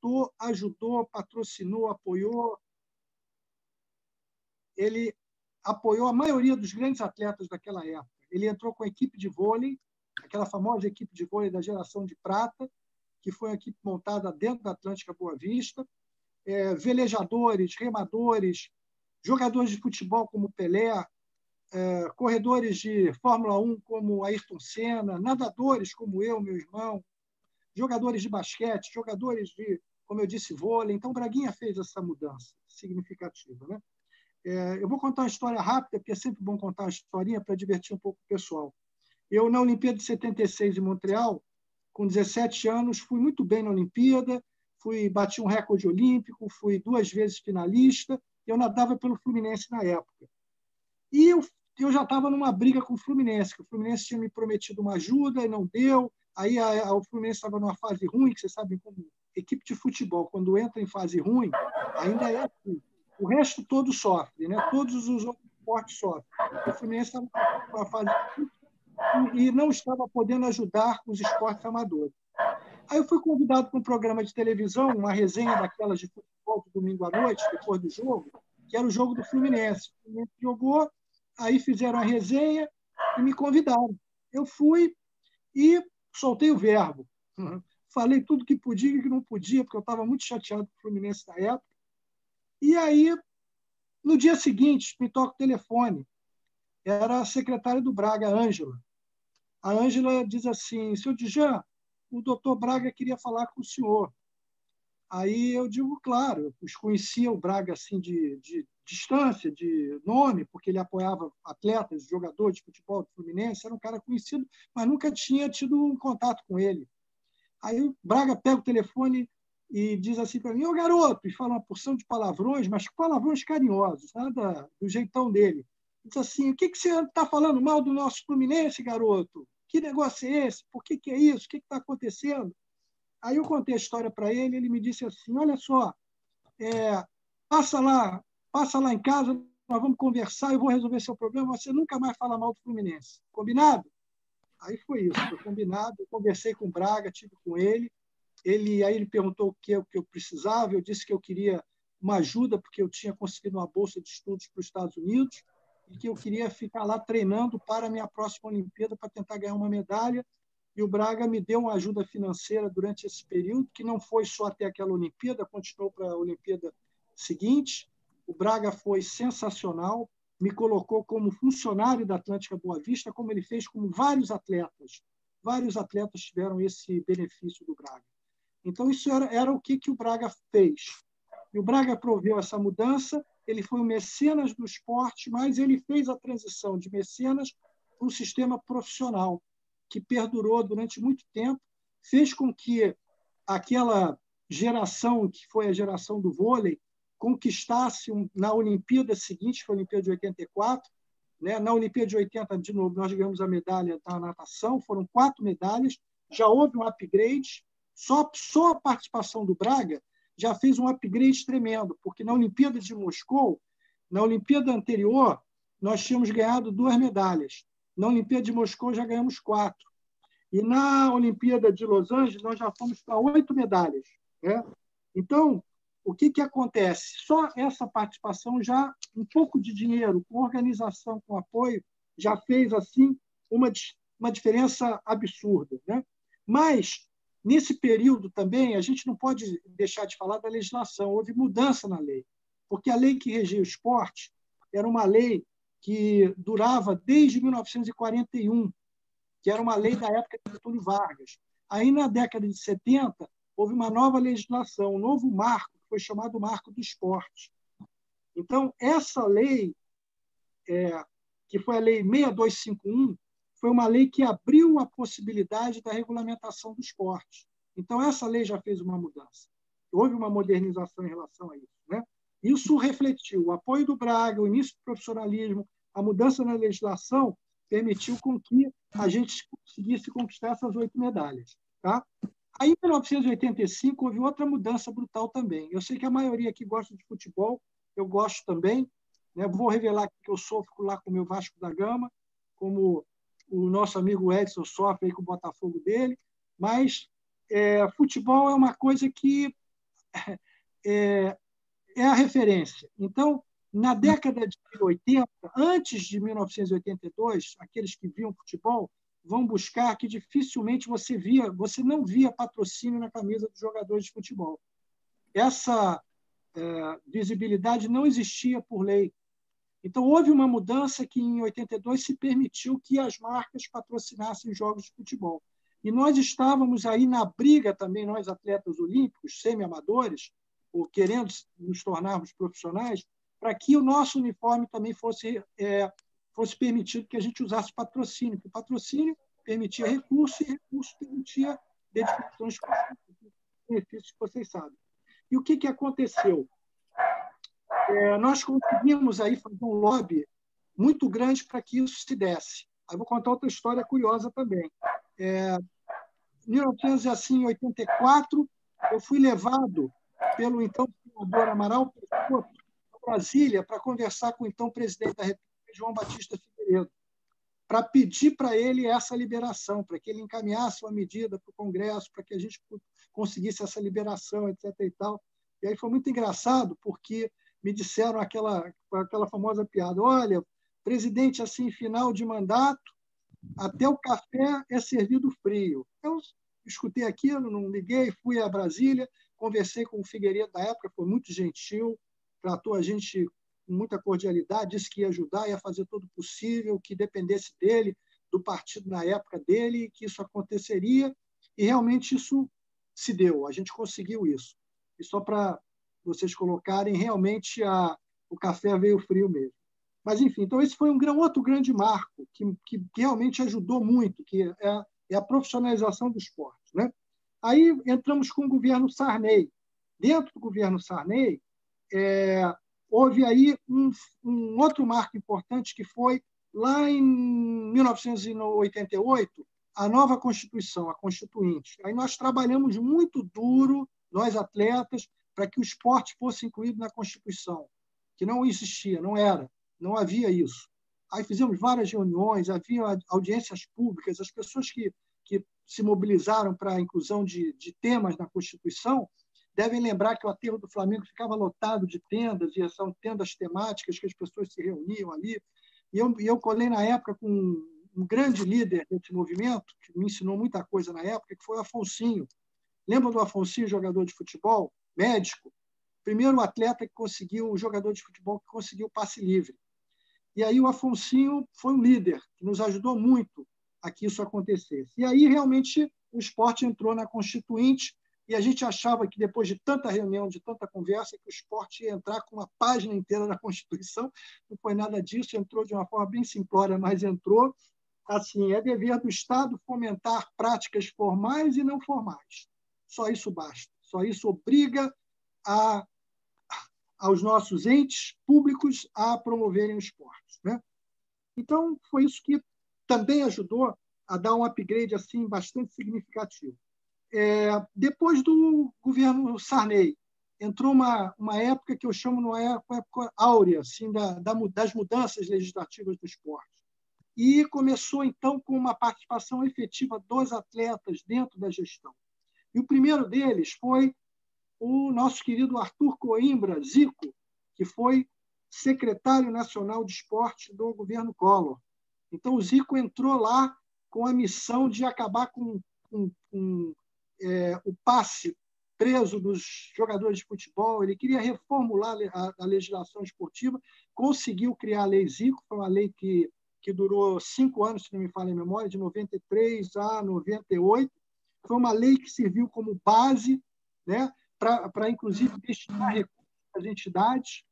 contratou, ajudou, patrocinou, apoiou. Ele apoiou a maioria dos grandes atletas daquela época. Ele entrou com a equipe de vôlei, aquela famosa equipe de vôlei da geração de prata, que foi uma equipe montada dentro da Atlântica Boa Vista, velejadores, remadores, jogadores de futebol como Pelé, corredores de Fórmula 1 como Ayrton Senna, nadadores como eu, meu irmão, jogadores de basquete, jogadores de, como eu disse, vôlei. Então, Braguinha fez essa mudança significativa, né? Eu vou contar uma história rápida, porque é sempre bom contar uma historinha para divertir um pouco o pessoal. Eu, na Olimpíada de 76 em Montreal, com 17 anos, fui muito bem na Olimpíada, bati um recorde olímpico, fui 2 vezes finalista, eu nadava pelo Fluminense na época. E eu já estava numa briga com o Fluminense, que o Fluminense tinha me prometido uma ajuda e não deu. Aí o Fluminense estava numa fase ruim, que vocês sabem como equipe de futebol, quando entra em fase ruim, ainda é assim. O resto todo sofre, né? Todos os outros esportes sofrem. O Fluminense estava com uma fase e não estava podendo ajudar os esportes amadores. Aí eu fui convidado para um programa de televisão, uma resenha daquelas de futebol de domingo à noite, depois do jogo, que era o jogo do Fluminense. O Fluminense jogou, aí fizeram a resenha e me convidaram. Eu fui e soltei o verbo. Falei tudo que podia e que não podia, porque eu estava muito chateado com o Fluminense na época. E aí, no dia seguinte, me toca o telefone. Era a secretária do Braga, a Ângela. A Ângela diz assim: seu Djan, o doutor Braga queria falar com o senhor. Aí eu digo, claro, eu conhecia o Braga assim de distância, de nome, porque ele apoiava atletas, jogadores de futebol do Fluminense, era um cara conhecido, mas nunca tinha tido um contato com ele. Aí o Braga pega o telefone e diz assim para mim: ô garoto, e fala uma porção de palavrões, mas palavrões carinhosos, nada do jeitão dele. Diz assim: o que você está falando mal do nosso Fluminense, garoto? Que negócio é esse? Por que é isso? O que está acontecendo? Aí eu contei a história para ele, ele me disse assim: olha só, passa lá em casa, nós vamos conversar, eu vou resolver seu problema, você nunca mais fala mal do Fluminense. Combinado? Aí foi isso, foi combinado. Eu conversei com o Braga, tive com ele. Aí ele perguntou o que eu precisava, eu disse que eu queria uma ajuda, porque eu tinha conseguido uma bolsa de estudos para os Estados Unidos e que eu queria ficar lá treinando para a minha próxima Olimpíada, para tentar ganhar uma medalha. E o Braga me deu uma ajuda financeira durante esse período, que não foi só até aquela Olimpíada, continuou para a Olimpíada seguinte. O Braga foi sensacional, me colocou como funcionário da Atlântica Boa Vista, como ele fez com vários atletas. Vários atletas tiveram esse benefício do Braga. Então, isso era o que o Braga fez. E o Braga proveu essa mudança, ele foi um mecenas do esporte, mas ele fez a transição de mecenas para um sistema profissional, que perdurou durante muito tempo, fez com que aquela geração, que foi a geração do vôlei, conquistasse na Olimpíada seguinte, foi a Olimpíada de 84, né? Na Olimpíada de 80, de novo, nós ganhamos a medalha da natação, foram 4 medalhas, já houve um upgrade, só a participação do Braga já fez um upgrade tremendo, porque na Olimpíada de Moscou, na Olimpíada anterior, nós tínhamos ganhado 2 medalhas. Na Olimpíada de Moscou já ganhamos 4. E na Olimpíada de Los Angeles nós já fomos para 8 medalhas, né? Então, o que acontece? Só essa participação, já um pouco de dinheiro, com organização, com apoio, já fez assim uma diferença absurda, né? Mas, nesse período também, a gente não pode deixar de falar da legislação. Houve mudança na lei, porque a lei que regia o esporte era uma lei que durava desde 1941, que era uma lei da época de Getúlio Vargas. Aí, na década de 70, houve uma nova legislação, um novo marco, que foi chamado Marco do Esporte. Então, essa lei, que foi a Lei 6251, foi uma lei que abriu a possibilidade da regulamentação do esporte. Então, essa lei já fez uma mudança. Houve uma modernização em relação a isso, né? Isso refletiu o apoio do Braga, o início do profissionalismo, a mudança na legislação permitiu com que a gente conseguisse conquistar essas 8 medalhas. Tá? Aí, em 1985, houve outra mudança brutal também. Eu sei que a maioria aqui gosta de futebol, eu gosto também. Né? Vou revelar que eu sofro lá com o meu Vasco da Gama, como o nosso amigo Edson sofre aí com o Botafogo dele, mas futebol é uma coisa que é a referência. Então, na década de 80, antes de 1982, aqueles que viam futebol vão buscar que dificilmente você não via patrocínio na camisa dos jogadores de futebol. Essa visibilidade não existia por lei. Então, houve uma mudança que, em 82, se permitiu que as marcas patrocinassem jogos de futebol. E nós estávamos aí na briga também, nós atletas olímpicos, semi-amadores, ou querendo nos tornarmos profissionais, para que o nosso uniforme também fosse permitido que a gente usasse patrocínio, porque o patrocínio permitia recurso e recurso permitia dedicações específicas, benefícios que vocês sabem. E o que aconteceu? Nós conseguimos aí fazer um lobby muito grande para que isso se desse. Aí vou contar outra história curiosa também. Em 1984, eu fui levado pelo então senador Amaral Peixoto a Brasília para conversar com o então presidente da República, João Batista Figueiredo, para pedir para ele essa liberação, para que ele encaminhasse uma medida para o Congresso, para que a gente conseguisse essa liberação, etc. E tal. E aí foi muito engraçado, porque me disseram aquela famosa piada: olha, presidente, assim, final de mandato, até o café é servido frio. Eu escutei aquilo, não liguei, fui a Brasília, conversei com o Figueiredo da época, foi muito gentil, tratou a gente com muita cordialidade, disse que ia ajudar, ia fazer todo o possível, que dependesse dele, do partido na época dele, que isso aconteceria, e realmente isso se deu, a gente conseguiu isso. E só para vocês colocarem, realmente o café veio frio mesmo. Mas, enfim, então esse foi outro grande marco que realmente ajudou muito, que é a profissionalização do esporte, né? Aí entramos com o governo Sarney. Dentro do governo Sarney, houve aí um outro marco importante, que foi, lá em 1988, a nova Constituição, a Constituinte. Aí nós trabalhamos muito duro, nós atletas, para que o esporte fosse incluído na Constituição, que não existia, não havia isso. Aí fizemos várias reuniões, havia audiências públicas, as pessoas que se mobilizaram para a inclusão de temas na Constituição devem lembrar que o aterro do Flamengo ficava lotado de tendas, e são tendas temáticas que as pessoas se reuniam ali. E eu colei na época com um grande líder desse movimento, que me ensinou muita coisa na época, que foi o Afonsinho. Lembra do Afonsinho, jogador de futebol, médico? Primeiro atleta que conseguiu, o jogador de futebol que conseguiu passe livre. E aí o Afonsinho foi um líder, que nos ajudou muito a que isso acontecesse. E aí, realmente, o esporte entrou na Constituinte, e a gente achava que, depois de tanta reunião, de tanta conversa, que o esporte ia entrar com uma página inteira na Constituição. Não foi nada disso, entrou de uma forma bem simplória, mas entrou. Assim, é dever do Estado fomentar práticas formais e não formais. Só isso basta. Só isso obriga aos nossos entes públicos a promoverem o esporte, né? Então, foi isso que também ajudou a dar um upgrade assim, bastante significativo. Depois do governo Sarney, entrou uma época que eu chamo de uma época áurea, assim, das mudanças legislativas do esporte. E começou, então, com uma participação efetiva dos atletas dentro da gestão. E o primeiro deles foi o nosso querido Arthur Coimbra, Zico, que foi secretário nacional de esporte do governo Collor. Então, o Zico entrou lá com a missão de acabar com o passe preso dos jogadores de futebol. Ele queria reformular a legislação esportiva, conseguiu criar a Lei Zico, foi uma lei que durou 5 anos, se não me falha a memória, de 93 a 98. Foi uma lei que serviu como base, né, para, inclusive, destinar recursos às entidades.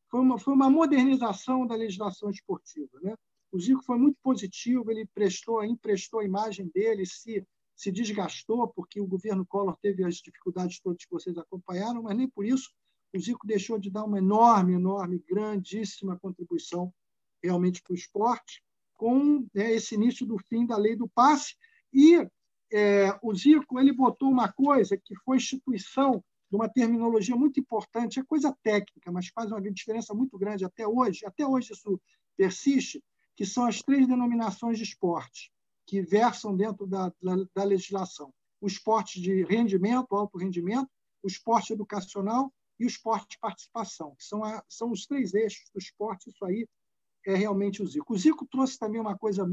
Foi uma modernização da legislação esportiva, né? O Zico foi muito positivo, ele emprestou a imagem dele, se desgastou, porque o governo Collor teve as dificuldades todas que vocês acompanharam, mas nem por isso o Zico deixou de dar uma enorme, grandíssima contribuição realmente para o esporte, com esse início do fim da lei do passe. E o Zico ele botou uma coisa que foi instituição de uma terminologia muito importante, é coisa técnica, mas faz uma diferença muito grande até hoje isso persiste, que são as 3 denominações de esporte que versam dentro da legislação. O esporte de rendimento, alto rendimento, o esporte educacional e o esporte de participação, que são os 3 eixos do esporte. Isso aí é realmente o Zico. O Zico trouxe também uma coisa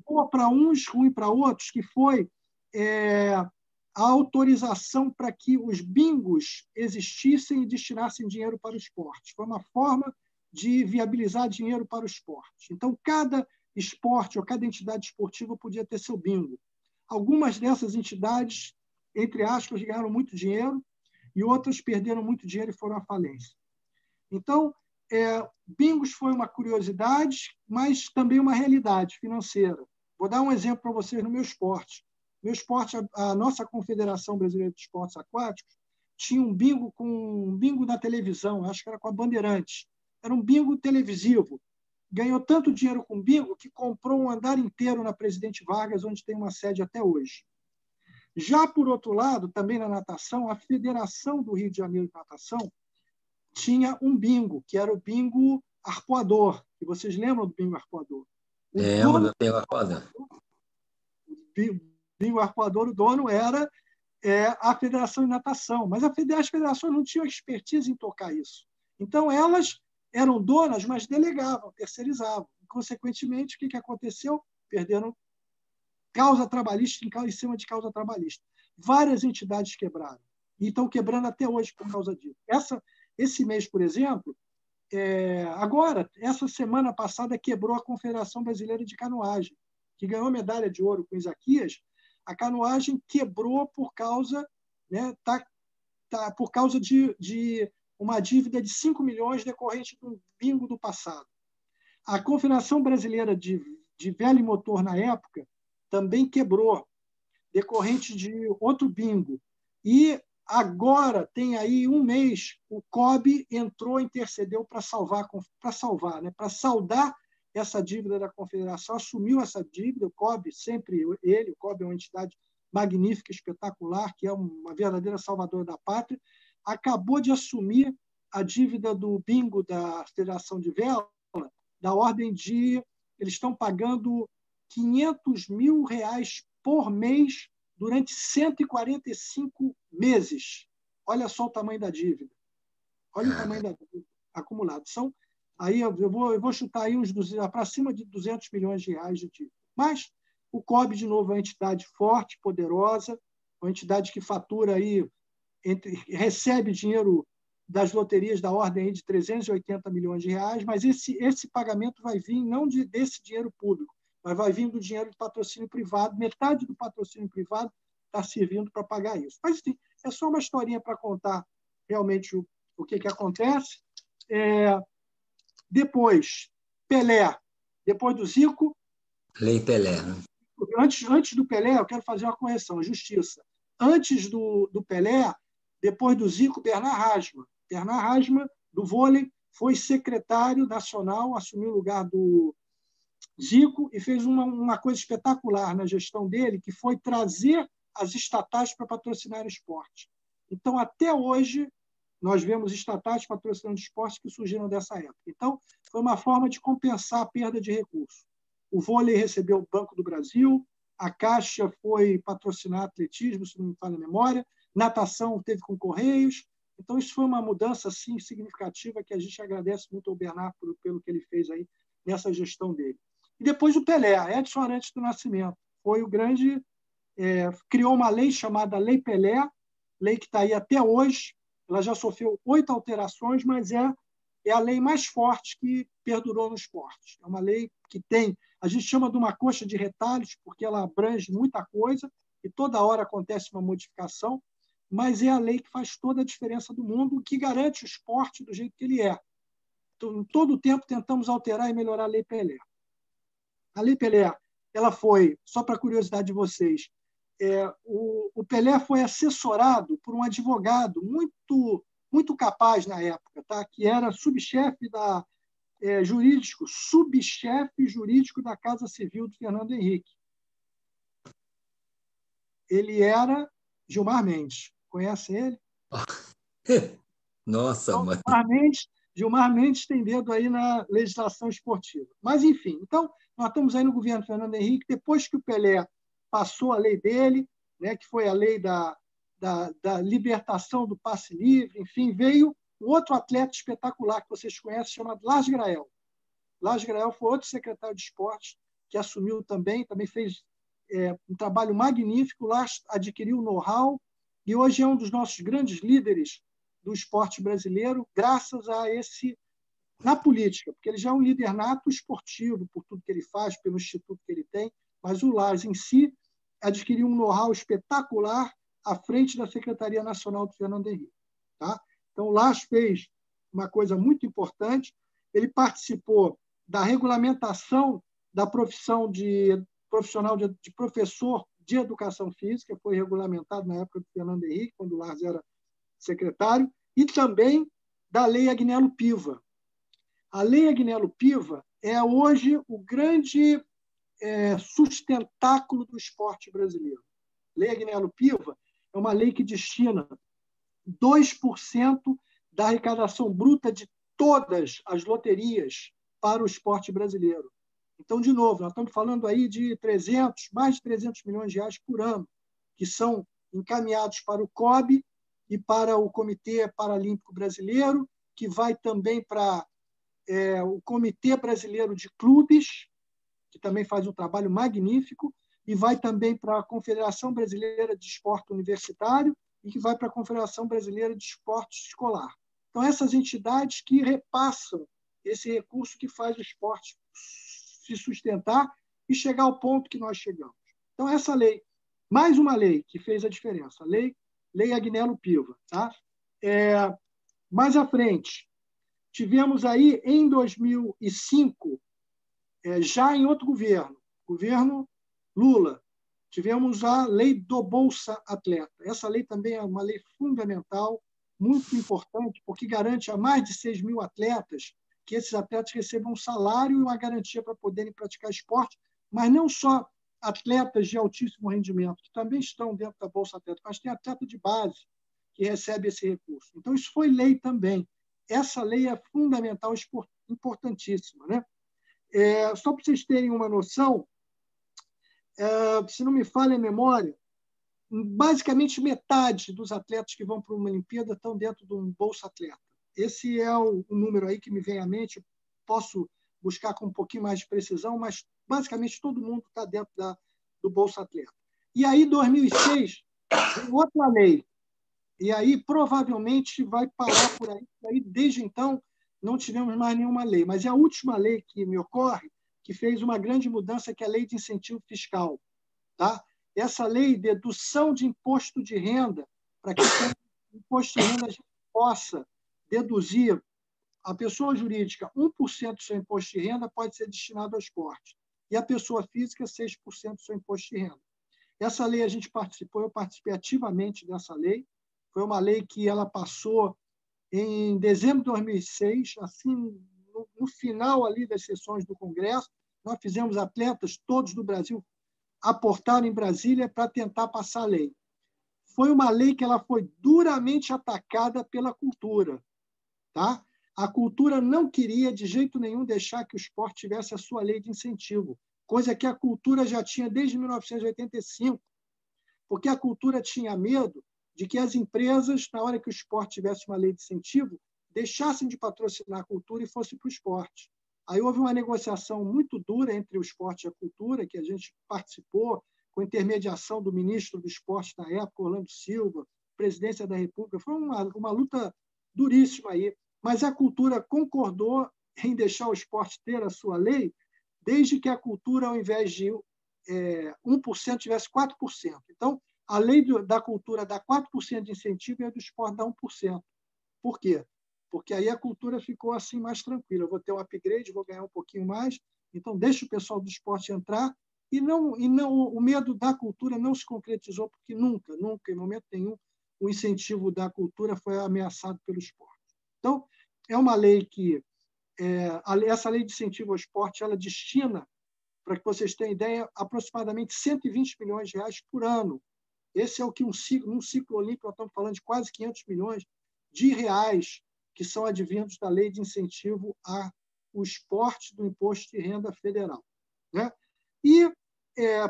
boa para uns, ruim para outros, que foi a autorização para que os bingos existissem e destinassem dinheiro para o esporte. Foi uma forma de viabilizar dinheiro para o esporte. Então, cada esporte ou cada entidade esportiva podia ter seu bingo. Algumas dessas entidades, entre aspas, ganharam muito dinheiro e outras perderam muito dinheiro e foram à falência. Então, bingos foi uma curiosidade, mas também uma realidade financeira. Vou dar um exemplo para vocês no meu esporte. Meu esporte, a nossa Confederação Brasileira de Esportes Aquáticos, tinha um bingo da televisão, acho que era com a Bandeirantes. Era um bingo televisivo. Ganhou tanto dinheiro com bingo que comprou um andar inteiro na Presidente Vargas, onde tem uma sede até hoje. Já, por outro lado, também na natação, a Federação do Rio de Janeiro de Natação tinha um bingo, que era o bingo arpoador. E vocês lembram do bingo arpoador? Lembro do bingo arpoador. O bingo arpoador, o dono era a Federação de Natação, mas as federações não tinham expertise em tocar isso. Então, elas eram donas, mas delegavam, terceirizavam. Consequentemente, o que aconteceu? Perderam causa trabalhista em cima de causa trabalhista. Várias entidades quebraram. E estão quebrando até hoje por causa disso. Esse mês, por exemplo, agora, essa semana passada, quebrou a Confederação Brasileira de Canoagem, que ganhou medalha de ouro com Isaquias. A canoagem quebrou por causa, por causa de uma dívida de 5 milhões decorrente do bingo do passado. A Confederação Brasileira de Vela Motor, na época, também quebrou, decorrente de outro bingo. E agora, tem aí um mês, o COB entrou, intercedeu para para saldar essa dívida da Confederação, assumiu essa dívida, o COB, sempre ele, o COB é uma entidade magnífica, espetacular, que é uma verdadeira salvadora da pátria, acabou de assumir a dívida do bingo da Federação de Vela, da ordem de... Eles estão pagando R$500 mil por mês durante 145 meses. Olha só o tamanho da dívida. Olha o tamanho da dívida acumulada. Aí eu vou chutar aí para cima de R$200 milhões de dívida. Mas o COB, de novo, é uma entidade forte, poderosa, uma entidade que fatura aí, recebe dinheiro das loterias da ordem aí de R$380 milhões, mas esse pagamento vai vir não desse dinheiro público, mas vai vir do dinheiro do patrocínio privado. Metade do patrocínio privado está servindo para pagar isso. Mas, assim, é só uma historinha para contar realmente o que acontece. Depois, Pelé. Depois do Zico... Lei Pelé. Antes do Pelé, eu quero fazer uma correção, justiça. Antes do Pelé, depois do Zico, Bernard Rasman. Bernard Rasman, do vôlei, foi secretário nacional, assumiu o lugar do Zico e fez uma coisa espetacular na gestão dele, que foi trazer as estatais para patrocinar o esporte. Então, até hoje, nós vemos estatais patrocinando esportes que surgiram dessa época. Então, foi uma forma de compensar a perda de recursos. O vôlei recebeu o Banco do Brasil, a Caixa foi patrocinar atletismo, se não me falha a memória, natação teve com Correios. Então, isso foi uma mudança assim, significativa que a gente agradece muito ao Bernard pelo que ele fez aí nessa gestão dele. E depois o Pelé, Edson Arantes do Nascimento, foi o grande... criou uma lei chamada Lei Pelé, lei que está aí até hoje. Ela já sofreu 8 alterações, mas é a lei mais forte que perdurou no esporte. É uma lei que tem... A gente chama de uma coxa de retalhos, porque ela abrange muita coisa e toda hora acontece uma modificação, mas é a lei que faz toda a diferença do mundo, que garante o esporte do jeito que ele é. Então, todo o tempo tentamos alterar e melhorar a Lei Pelé. A Lei Pelé, ela foi, só para curiosidade de vocês, o Pelé foi assessorado por um advogado muito capaz na época, tá? Que era subchefe subchefe jurídico da Casa Civil do Fernando Henrique. Ele era Gilmar Mendes. Conhece ele? Nossa, então, mãe. Gilmar Mendes tem dedo aí na legislação esportiva. Mas, enfim, então, nós estamos aí no governo Fernando Henrique, depois que o Pelé passou a lei dele, né, que foi a lei da libertação do passe livre, enfim, veio um outro atleta espetacular que vocês conhecem, chamado Lars Grael. Lars Grael foi outro secretário de esportes que assumiu também fez um trabalho magnífico. Lars adquiriu know-how e hoje é um dos nossos grandes líderes do esporte brasileiro, graças a esse, na política, porque ele já é um líder nato esportivo, por tudo que ele faz, pelo instituto que ele tem, mas o Lars em si adquiriu um know-how espetacular à frente da Secretaria Nacional do Fernando Henrique. Tá? Então, o Lars fez uma coisa muito importante, ele participou da regulamentação da profissão profissional de professor de educação física, foi regulamentado na época do Fernando Henrique, quando o Lars era secretário, e também da Lei Agnello Piva. A Lei Agnello Piva é hoje o grande sustentáculo do esporte brasileiro. Lei Agnello Piva é uma lei que destina 2% da arrecadação bruta de todas as loterias para o esporte brasileiro. Então, de novo, nós estamos falando aí de mais de 300 milhões de reais por ano, que são encaminhados para o COB e para o Comitê Paralímpico Brasileiro, que vai também para o Comitê Brasileiro de Clubes, que também faz um trabalho magnífico, e vai também para a Confederação Brasileira de Esporte Universitário e que vai para a Confederação Brasileira de Esporte Escolar. Então, essas entidades que repassam esse recurso que faz o esporte se sustentar e chegar ao ponto que nós chegamos. Então, essa lei, mais uma lei que fez a diferença, Lei Agnello Piva. Tá? Mais à frente, tivemos aí, em 2005, já em outro governo Lula, tivemos a lei do Bolsa Atleta. Essa lei também é uma lei fundamental, muito importante, porque garante a mais de 6 mil atletas que esses atletas recebam um salário e uma garantia para poderem praticar esporte, mas não só atletas de altíssimo rendimento, que também estão dentro da Bolsa Atleta, mas tem atleta de base que recebe esse recurso. Então, isso foi lei também. Essa lei é fundamental, importantíssima. Né? Só para vocês terem uma noção, se não me falha a memória, basicamente metade dos atletas que vão para uma Olimpíada estão dentro de um Bolsa Atleta. Esse é o número aí que me vem à mente. Posso buscar com um pouquinho mais de precisão, mas basicamente todo mundo está dentro do Bolsa Atleta. E aí, em 2006, tem outra lei. E aí, provavelmente, vai parar por aí. E aí, desde então, não tivemos mais nenhuma lei. Mas é a última lei que me ocorre que fez uma grande mudança, que é a Lei de Incentivo Fiscal. Tá? Essa lei, dedução de imposto de renda, para que o imposto de renda a gente possa deduzir a pessoa jurídica, 1% do seu imposto de renda pode ser destinado ao esporte. E a pessoa física, 6% do seu imposto de renda. Essa lei a gente participou, eu participei ativamente dessa lei. Foi uma lei que ela passou em dezembro de 2006, assim, no final ali das sessões do Congresso. Nós fizemos atletas todos do Brasil aportar em Brasília para tentar passar a lei. Foi uma lei que ela foi duramente atacada pela cultura. Tá? A cultura não queria, de jeito nenhum, deixar que o esporte tivesse a sua lei de incentivo, coisa que a cultura já tinha desde 1985, porque a cultura tinha medo de que as empresas, na hora que o esporte tivesse uma lei de incentivo, deixassem de patrocinar a cultura e fossem para o esporte. Aí houve uma negociação muito dura entre o esporte e a cultura, que a gente participou, com intermediação do ministro do esporte na época, Orlando Silva, presidência da República. Foi uma luta duríssima aí, mas a cultura concordou em deixar o esporte ter a sua lei, desde que a cultura, ao invés de 1%, tivesse 4%. Então, a lei da cultura dá 4% de incentivo e a do esporte dá 1%. Por quê? Porque aí a cultura ficou assim mais tranquila. Eu vou ter um upgrade, vou ganhar um pouquinho mais, então deixa o pessoal do esporte entrar. E não, o medo da cultura não se concretizou, porque nunca, em momento nenhum, o incentivo da cultura foi ameaçado pelo esporte. Então, é uma lei que, essa lei de incentivo ao esporte, ela destina, para que vocês tenham ideia, aproximadamente 120 milhões de reais por ano. Esse é o que num ciclo olímpico nós estamos falando de quase 500 milhões de reais que são advindos da lei de incentivo ao esporte do Imposto de Renda Federal. Né? E,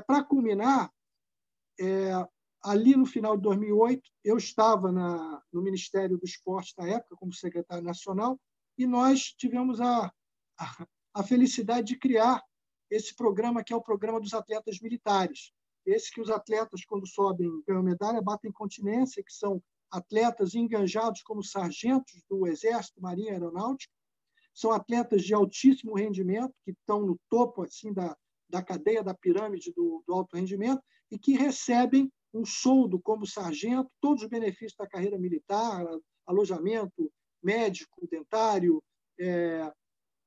para culminar, ali no final de 2008, eu estava no Ministério do Esporte na época, como secretário nacional, e nós tivemos a felicidade de criar esse programa, que é o programa dos atletas militares. Esse que os atletas, quando sobem, ganham medalha, batem continência, que são atletas enganjados como sargentos do Exército, Marinha e Aeronáutica. São atletas de altíssimo rendimento, que estão no topo assim, da cadeia, da pirâmide do alto rendimento, e que recebem um soldo como sargento, todos os benefícios da carreira militar, alojamento médico, dentário,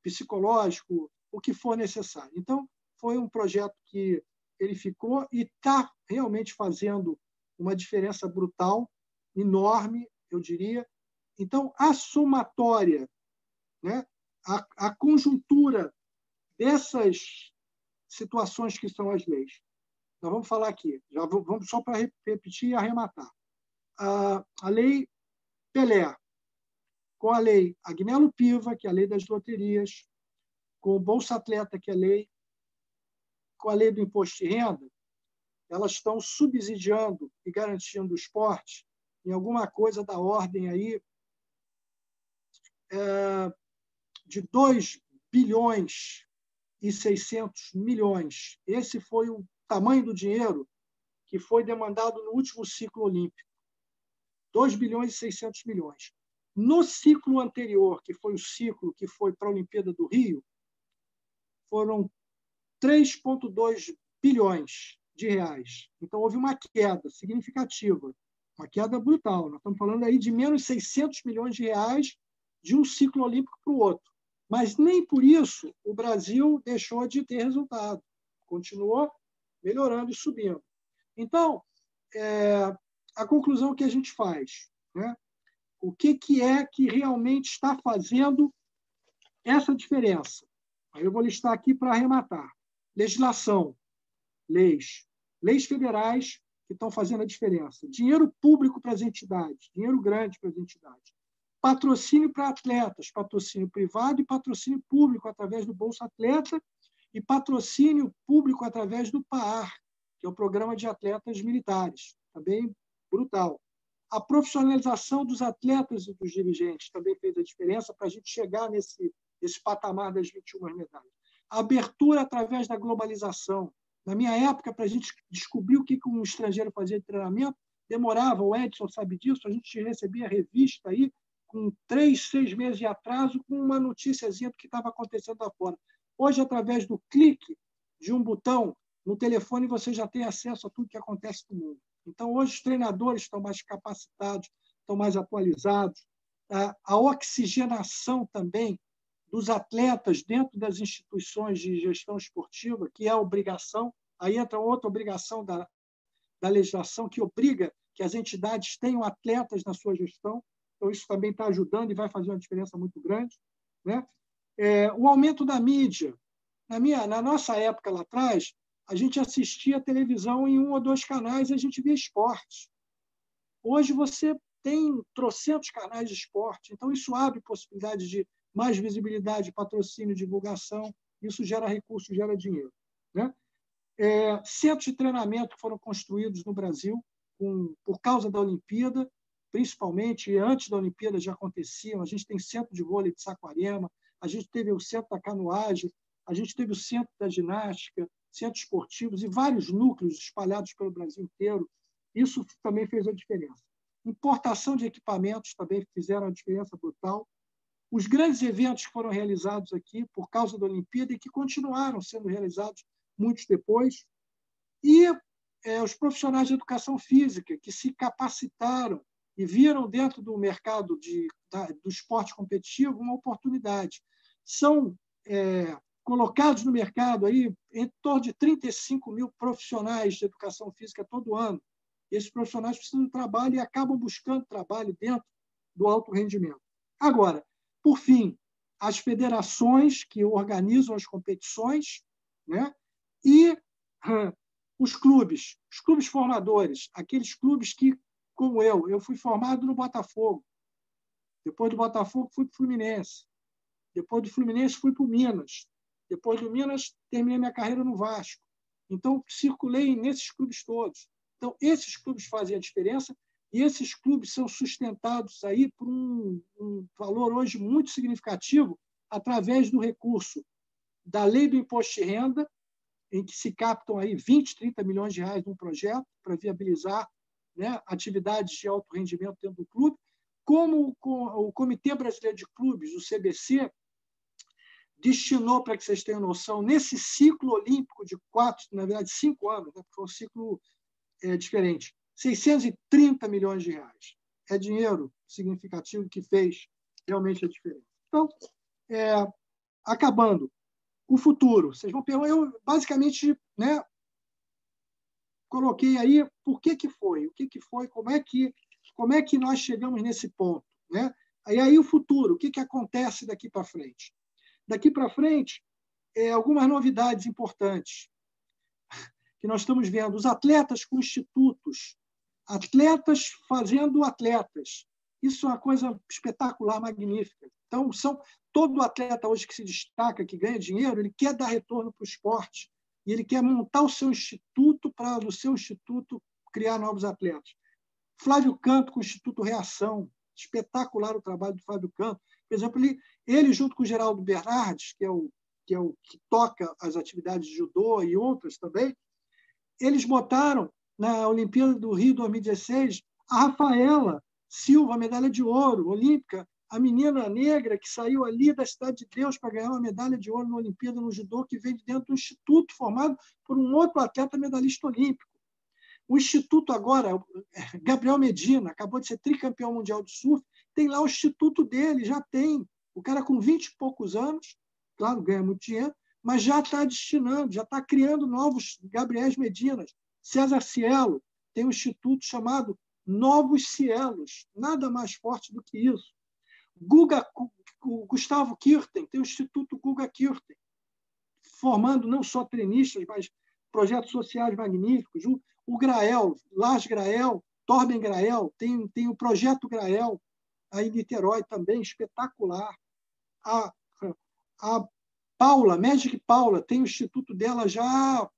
psicológico, o que for necessário. Então, foi um projeto que ele ficou e está realmente fazendo uma diferença brutal, enorme, eu diria. Então, a somatória, né, a conjuntura dessas situações que são as leis. Nós vamos falar aqui, já vamos só para repetir e arrematar. A lei Pelé, com a lei Agnello Piva, que é a lei das loterias, com o Bolsa Atleta, que é a lei, com a lei do imposto de renda, elas estão subsidiando e garantindo o esporte em alguma coisa da ordem aí de 2 bilhões e 600 milhões. Esse foi o tamanho do dinheiro que foi demandado no último ciclo olímpico. 2 bilhões e 600 milhões. No ciclo anterior, que foi o ciclo que foi para a Olimpíada do Rio, foram 3,2 bilhões de reais. Então, houve uma queda significativa, uma queda brutal. Nós estamos falando aí de menos 600 milhões de reais de um ciclo olímpico para o outro. Mas nem por isso o Brasil deixou de ter resultado. Continuou melhorando e subindo. Então, a conclusão que a gente faz, né? O que é que realmente está fazendo essa diferença? Aí eu vou listar aqui para arrematar. Legislação, leis federais que estão fazendo a diferença. Dinheiro público para as entidades, dinheiro grande para as entidades. Patrocínio para atletas, patrocínio privado e patrocínio público através do Bolsa Atleta e patrocínio público através do PAAR, que é o Programa de Atletas Militares. Também brutal. A profissionalização dos atletas e dos dirigentes também fez a diferença para a gente chegar nesse patamar das 21 medalhas. A abertura através da globalização. Na minha época, para a gente descobrir o que um estrangeiro fazia de treinamento, demorava, o Edson sabe disso, a gente recebia revista aí com 3, 6 meses de atraso, com uma noticiazinha do que estava acontecendo lá fora. Hoje, através do clique de um botão no telefone, você já tem acesso a tudo que acontece no mundo. Então, hoje, os treinadores estão mais capacitados, estão mais atualizados. A oxigenação também dos atletas dentro das instituições de gestão esportiva, que é a obrigação, aí entra outra obrigação da legislação, que obriga que as entidades tenham atletas na sua gestão. Então, isso também está ajudando e vai fazer uma diferença muito grande, né? O aumento da mídia. Na nossa época lá atrás, a gente assistia a televisão em 1 ou 2 canais e a gente via esporte. Hoje você tem trocentos canais de esporte, então isso abre possibilidade de mais visibilidade, patrocínio, divulgação, isso gera recursos, gera dinheiro, né? Centros de treinamento que foram construídos no Brasil por causa da Olimpíada, principalmente, e antes da Olimpíada já aconteciam. A gente tem centro de vôlei de Saquarema, a gente teve o centro da canoagem, a gente teve o centro da ginástica, centros esportivos e vários núcleos espalhados pelo Brasil inteiro. Isso também fez a diferença. Importação de equipamentos também fizeram a diferença brutal. Os grandes eventos que foram realizados aqui por causa da Olimpíada e que continuaram sendo realizados muitos depois. E os profissionais de educação física que se capacitaram e viram dentro do mercado do esporte competitivo uma oportunidade. São colocados no mercado aí em torno de 35 mil profissionais de educação física todo ano. Esses profissionais precisam de trabalho e acabam buscando trabalho dentro do alto rendimento. Agora, por fim, as federações que organizam as competições, né? E os clubes formadores, aqueles clubes que, como eu fui formado no Botafogo. Depois do Botafogo, fui para o Fluminense. Depois do Fluminense, fui para o Minas. Depois do Minas, terminei minha carreira no Vasco. Então, circulei nesses clubes todos. Então, esses clubes fazem a diferença e esses clubes são sustentados aí por um valor hoje muito significativo através do recurso da lei do imposto de renda, em que se captam aí 20, 30 milhões de reais num projeto para viabilizar, né, atividades de alto rendimento dentro do clube, como o Comitê Brasileiro de Clubes, o CBC, destinou, para que vocês tenham noção, nesse ciclo olímpico de 5 anos, né, porque foi um ciclo diferente, 630 milhões de reais. É dinheiro significativo que fez realmente a diferença. Então, acabando, o futuro. Vocês vão perguntar, eu basicamente, né, coloquei aí por que foi, o que foi, como é que nós chegamos nesse ponto, né? Aí o futuro, o que acontece daqui para frente? Daqui para frente, algumas novidades importantes que nós estamos vendo. Os atletas com institutos, atletas fazendo atletas. Isso é uma coisa espetacular, magnífica. Então, todo atleta hoje que se destaca, que ganha dinheiro, ele quer dar retorno para o esporte e ele quer montar o seu instituto para, no seu instituto, criar novos atletas. Flávio Canto, com o Instituto Reação, espetacular o trabalho do Flávio Canto. Por exemplo, ele junto com o Geraldo Bernardes, que toca as atividades de judô e outras também, eles botaram na Olimpíada do Rio 2016 a Rafaela Silva, medalha de ouro olímpica, a menina negra que saiu ali da Cidade de Deus para ganhar uma medalha de ouro na Olimpíada no judô, que veio de dentro do instituto formado por um outro atleta medalhista olímpico. O instituto agora, Gabriel Medina, acabou de ser tricampeão mundial de surf, tem lá o instituto dele, já tem. O cara com 20 e poucos anos, claro, ganha muito dinheiro, mas já está destinando, já está criando novos Gabriéis Medinas. César Cielo tem um instituto chamado Novos Cielos, nada mais forte do que isso. O Gustavo Kirten tem o Instituto Guga Kirten, formando não só trenistas, mas projetos sociais magníficos. O Grael, Lars Grael, Torben Grael, tem o Projeto Grael, aí em Niterói também, espetacular. A Paula, Magic Paula, tem o instituto dela já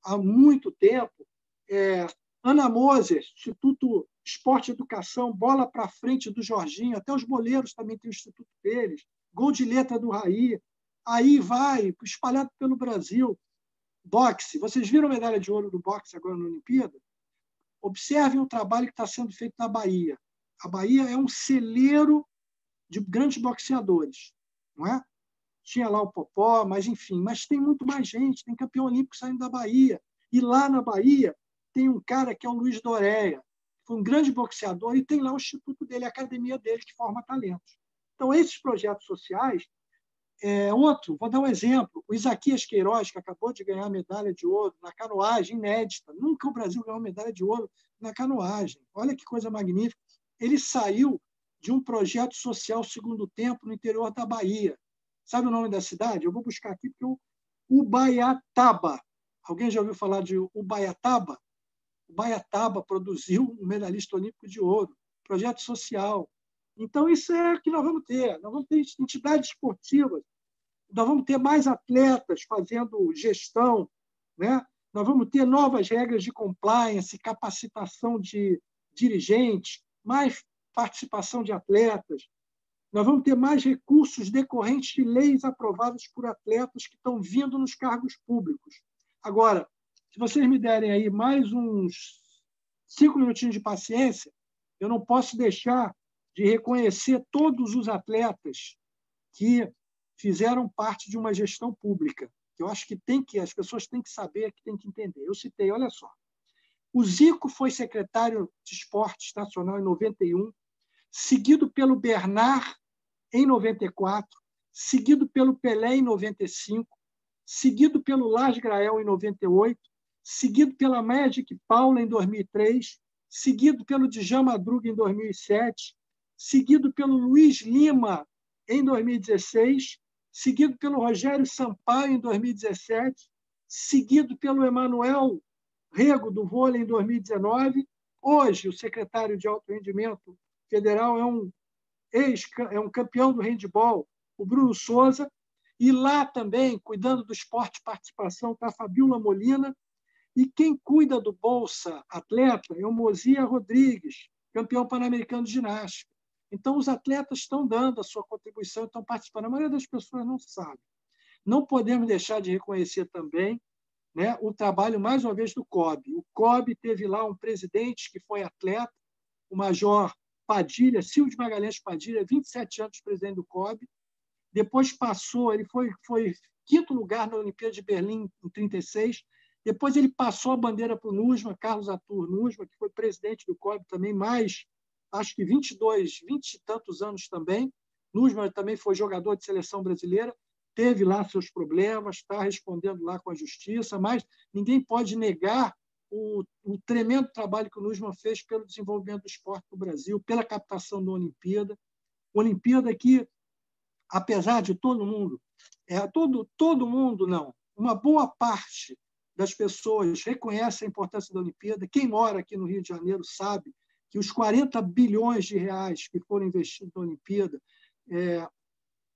há muito tempo. Ana Moser, Instituto Esporte e Educação, Bola para Frente do Jorginho, até os boleiros também têm o instituto deles, Gol de Letra do Raí, aí vai, espalhado pelo Brasil. Boxe, vocês viram a medalha de ouro do boxe agora na Olimpíada? Observem o trabalho que está sendo feito na Bahia. A Bahia é um celeiro de grandes boxeadores, não é? Tinha lá o Popó, mas enfim, mas tem muito mais gente, tem campeão olímpico saindo da Bahia. E lá na Bahia tem um cara que é o Luiz Doréia, que foi um grande boxeador, e tem lá o instituto dele, a academia dele, que forma talentos. Então, esses projetos sociais, vou dar um exemplo, o Isaquias Queiroz, que acabou de ganhar a medalha de ouro na canoagem, inédita, nunca o Brasil ganhou medalha de ouro na canoagem, olha que coisa magnífica. Ele saiu de um projeto social segundo tempo no interior da Bahia. Sabe o nome da cidade? Eu vou buscar aqui, porque Ubaiataba. Alguém já ouviu falar de Ubaiataba? Ubaiataba produziu um medalhista olímpico de ouro, projeto social. Então, isso é o que nós vamos ter. Nós vamos ter entidades esportivas, nós vamos ter mais atletas fazendo gestão, né? Nós vamos ter novas regras de compliance, capacitação de dirigentes, mais participação de atletas. Nós vamos ter mais recursos decorrentes de leis aprovadas por atletas que estão vindo nos cargos públicos. Agora, se vocês me derem aí mais uns 5 minutinhos de paciência, eu não posso deixar de reconhecer todos os atletas que fizeram parte de uma gestão pública, que eu acho que as pessoas têm que saber, que têm que entender. Eu citei, olha só, o Zico foi secretário de Esportes Nacional em 91, seguido pelo Bernard em 94, seguido pelo Pelé em 95, seguido pelo Lars Grael em 98, seguido pela Magic Paula em 2003, seguido pelo Djalma Madruga em 2007, seguido pelo Luiz Lima em 2016, seguido pelo Rogério Sampaio em 2017, seguido pelo Emanuel Rego do vôlei em 2019. Hoje, o secretário de alto rendimento federal é um campeão do handebol, o Bruno Souza, e lá também, cuidando do esporte de participação, está a Fabiola Molina, E quem cuida do Bolsa Atleta é o Mozia Rodrigues, campeão pan-americano de ginástica. Então, os atletas estão dando a sua contribuição, estão participando. A maioria das pessoas não sabe. Não podemos deixar de reconhecer também, né, o trabalho, mais uma vez, do COB. O COB teve lá um presidente que foi atleta, o Major Padilha, Silvio de Magalhães Padilha, 27 anos presidente do COB. Depois passou, ele foi quinto lugar na Olimpíada de Berlim em 1936. Depois ele passou a bandeira para o NUSMA, Carlos Arthur NUSMA, que foi presidente do COB também, mais, acho que 20 e tantos anos também. NUSMA também foi jogador de seleção brasileira, teve lá seus problemas, está respondendo lá com a justiça, mas ninguém pode negar o tremendo trabalho que o NUSMA fez pelo desenvolvimento do esporte no Brasil, pela captação da Olimpíada. Olimpíada que, apesar de todo mundo, todo mundo não, uma boa parte das pessoas reconhece a importância da Olimpíada. Quem mora aqui no Rio de Janeiro sabe que os 40 bilhões de reais que foram investidos na Olimpíada,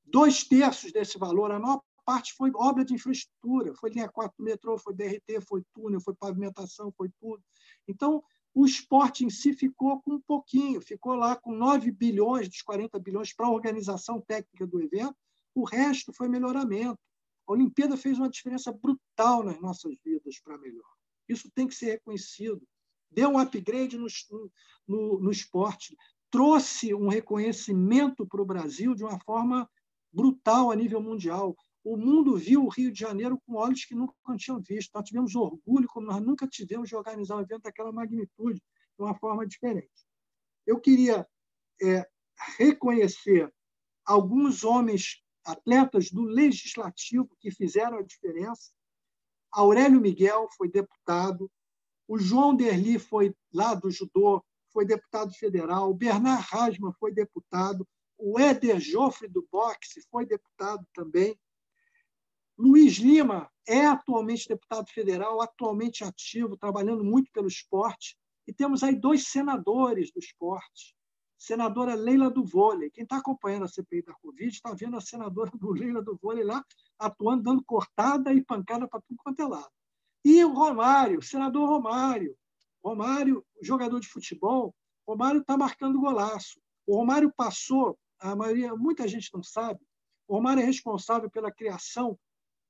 2/3 desse valor, a maior parte foi obra de infraestrutura, foi linha 4 do metrô, foi BRT, foi túnel, foi pavimentação, foi tudo. Então, o esporte em si ficou com um pouquinho, ficou lá com 9 bilhões dos 40 bilhões para a organização técnica do evento, o resto foi melhoramento. A Olimpíada fez uma diferença brutal nas nossas vidas para melhor. Isso tem que ser reconhecido. Deu um upgrade no esporte, trouxe um reconhecimento para o Brasil de uma forma brutal a nível mundial. O mundo viu o Rio de Janeiro com olhos que nunca tinham visto. Nós tivemos orgulho, como nós nunca tivemos, de organizar um evento daquela magnitude, de uma forma diferente. Eu queria reconhecer alguns homens atletas do Legislativo que fizeram a diferença. Aurélio Miguel foi deputado, o João Derli foi lá do judô, foi deputado federal, o Bernard Rasman foi deputado, o Éder Joffre do boxe foi deputado também. Luiz Lima é atualmente deputado federal, atualmente ativo, trabalhando muito pelo esporte. E temos aí 2 senadores do esporte. Senadora Leila do Vôlei. Quem está acompanhando a CPI da Covid está vendo a senadora do Leila do Vôlei lá atuando, dando cortada e pancada para tudo quanto é lado. E o Romário, o senador Romário. Romário, jogador de futebol, Romário está marcando golaço. O Romário passou, muita gente não sabe, o Romário é responsável pela criação,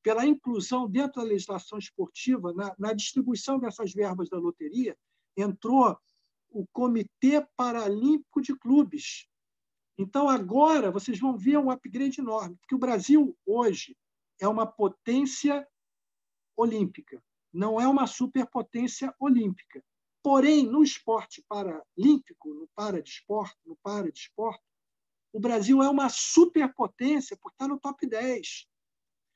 pela inclusão dentro da legislação esportiva, na distribuição dessas verbas da loteria, entrou o Comitê Paralímpico de Clubes. Então, agora, vocês vão ver um upgrade enorme, porque o Brasil, hoje, é uma potência olímpica, não é uma superpotência olímpica. Porém, no esporte paralímpico, no paradesporto, o Brasil é uma superpotência porque está no top 10.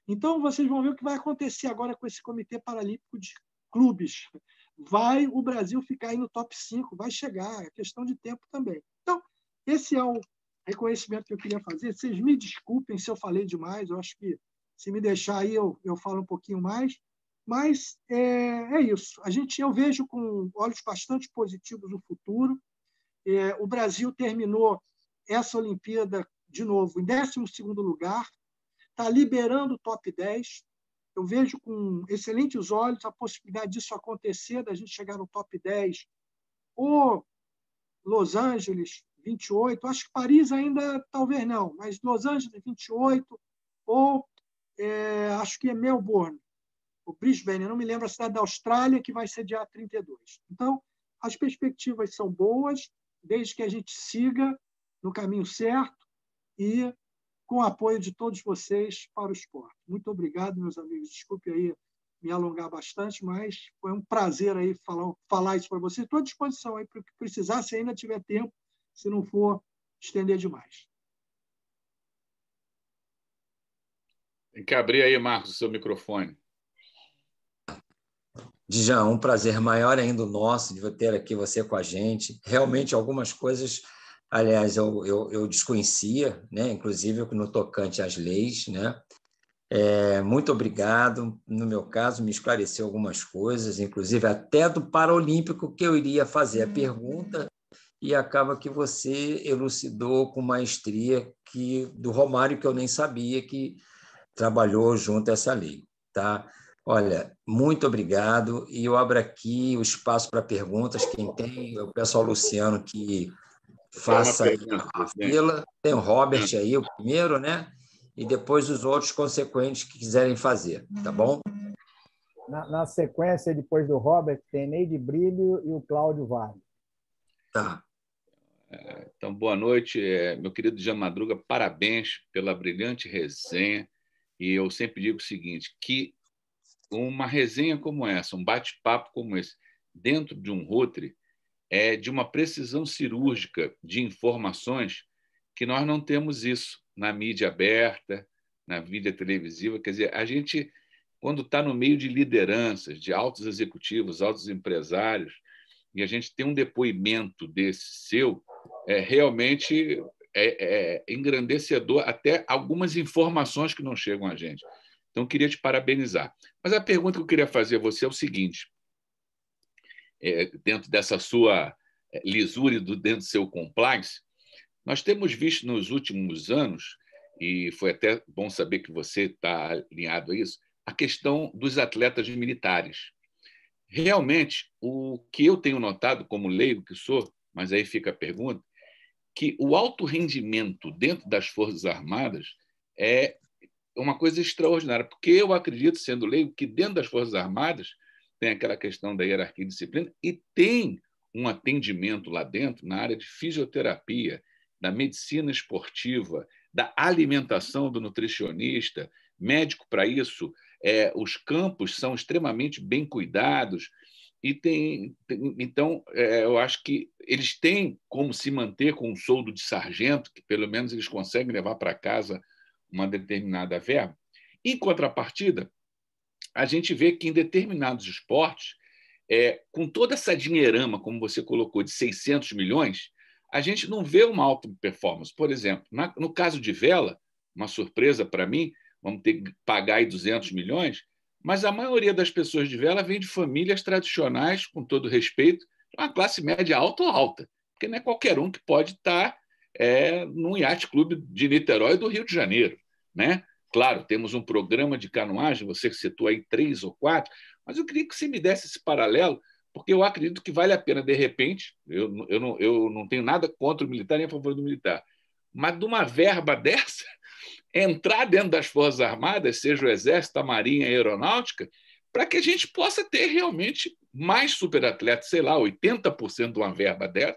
Então, vocês vão ver o que vai acontecer agora com esse Comitê Paralímpico de Clubes. Vai o Brasil ficar aí no top 5, vai chegar, é questão de tempo também. Então, esse é o reconhecimento que eu queria fazer. Vocês me desculpem se eu falei demais, eu acho que se me deixar aí eu falo um pouquinho mais, mas é isso. Eu vejo com olhos bastante positivos o futuro. O Brasil terminou essa Olimpíada, de novo, em 12º lugar, está liberando o top 10. Eu vejo com excelentes olhos a possibilidade disso acontecer, da gente chegar no top 10, ou Los Angeles, 28, acho que Paris ainda talvez não, mas Los Angeles, 28, ou acho que é Melbourne, o Brisbane, eu não me lembro a cidade da Austrália, que vai ser dia 32. Então, as perspectivas são boas, desde que a gente siga no caminho certo e com o apoio de todos vocês para o esporte. Muito obrigado, meus amigos. Desculpe aí me alongar bastante, mas foi um prazer aí falar isso para vocês. Estou à disposição aí para o que precisar, se ainda tiver tempo, se não for estender demais. Tem que abrir aí, Marcos, o seu microfone. Djan, um prazer maior ainda o nosso de ter aqui você com a gente. Realmente, algumas coisas, aliás, eu desconhecia, né? Inclusive no tocante às leis, né? Muito obrigado. No meu caso, me esclareceu algumas coisas, inclusive até do Paralímpico, que eu iria fazer a pergunta, e acaba que você elucidou com maestria do Romário, que eu nem sabia que trabalhou junto a essa lei. Tá? Olha, muito obrigado. E eu abro aqui o espaço para perguntas. Quem tem, eu peço ao Luciano que faça aí a fila. Tem o Robert aí, o primeiro, né? E depois os outros consequentes que quiserem fazer, tá bom? Na sequência, depois do Robert, tem Neide Brilho e o Cláudio Vale. Tá. Então, boa noite, meu querido Jean Madruga, parabéns pela brilhante resenha. E eu sempre digo o seguinte, que uma resenha como essa, um bate-papo como esse, dentro de um Rotary, é de uma precisão cirúrgica de informações que nós não temos isso na mídia aberta, na mídia televisiva. Quer dizer, a gente, quando está no meio de lideranças, de altos executivos, altos empresários, e a gente tem um depoimento desse seu, realmente é engrandecedor até algumas informações que não chegam a gente. Então, eu queria te parabenizar. Mas a pergunta que eu queria fazer a você é o seguinte, dentro dessa sua lisura e dentro do seu compliance, nós temos visto nos últimos anos, e foi até bom saber que você está alinhado a isso, a questão dos atletas militares. Realmente, o que eu tenho notado, como leigo que sou, mas aí fica a pergunta, que o alto rendimento dentro das Forças Armadas é uma coisa extraordinária, porque eu acredito, sendo leigo, que dentro das Forças Armadas tem aquela questão da hierarquia e disciplina e tem um atendimento lá dentro na área de fisioterapia, da medicina esportiva, da alimentação do nutricionista, médico para isso, os campos são extremamente bem cuidados e então eu acho que eles têm como se manter com um soldo de sargento, que pelo menos eles conseguem levar para casa uma determinada verba. Em contrapartida, a gente vê que em determinados esportes, com toda essa dinheirama, como você colocou, de 600 milhões, a gente não vê uma alta performance. Por exemplo, no caso de vela, uma surpresa para mim, vamos ter que pagar aí 200 milhões, mas a maioria das pessoas de vela vem de famílias tradicionais, com todo respeito, uma classe média alta ou alta, porque não é qualquer um que pode estar num iate clube de Niterói do Rio de Janeiro, né? Claro, temos um programa de canoagem, você citou aí 3 ou 4, mas eu queria que você me desse esse paralelo, porque eu acredito que vale a pena, de repente, eu não tenho nada contra o militar nem a favor do militar, mas de uma verba dessa, entrar dentro das Forças Armadas, seja o Exército, a Marinha, a Aeronáutica, para que a gente possa ter realmente mais superatletas, sei lá, 80% de uma verba dessa,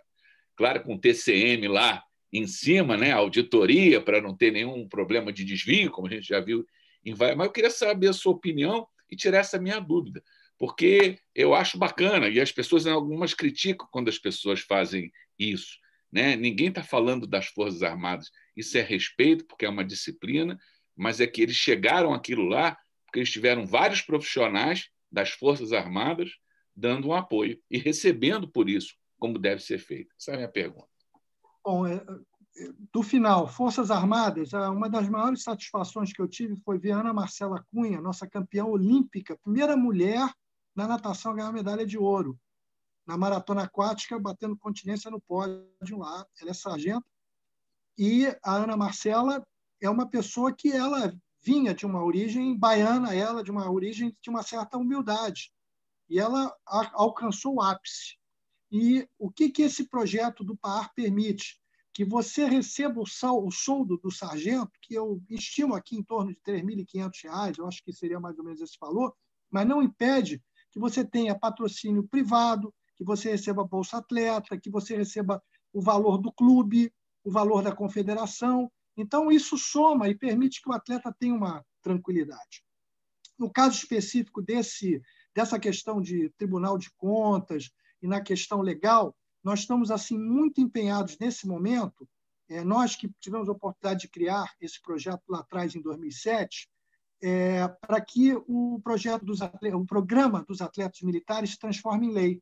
claro, com TCM lá em cima, né, auditoria, para não ter nenhum problema de desvio, como a gente já viu em várias. Mas eu queria saber a sua opinião e tirar essa minha dúvida, porque eu acho bacana, e as pessoas, algumas criticam quando as pessoas fazem isso, né? Ninguém está falando das Forças Armadas, isso é respeito, porque é uma disciplina, mas é que eles chegaram aquilo lá porque eles tiveram vários profissionais das Forças Armadas dando um apoio e recebendo por isso, como deve ser feito. Essa é a minha pergunta. Bom, do final, Forças Armadas, uma das maiores satisfações que eu tive foi ver a Ana Marcela Cunha, nossa campeã olímpica, primeira mulher na natação a ganhar medalha de ouro, na maratona aquática, batendo continência no pódio lá. Ela é sargento. E a Ana Marcela é uma pessoa que ela vinha de uma origem baiana, ela de uma origem de uma certa humildade. E ela alcançou o ápice. E o que esse projeto do PAR permite? Que você receba o soldo do sargento, que eu estimo aqui em torno de R$ 3.500, eu acho que seria mais ou menos esse valor, mas não impede que você tenha patrocínio privado, que você receba Bolsa Atleta, que você receba o valor do clube, o valor da confederação. Então, isso soma e permite que o atleta tenha uma tranquilidade. No caso específico dessa questão de Tribunal de Contas e na questão legal, nós estamos assim muito empenhados nesse momento. Nós que tivemos a oportunidade de criar esse projeto lá atrás, em 2007, para que o programa dos atletas militares se transforme em lei,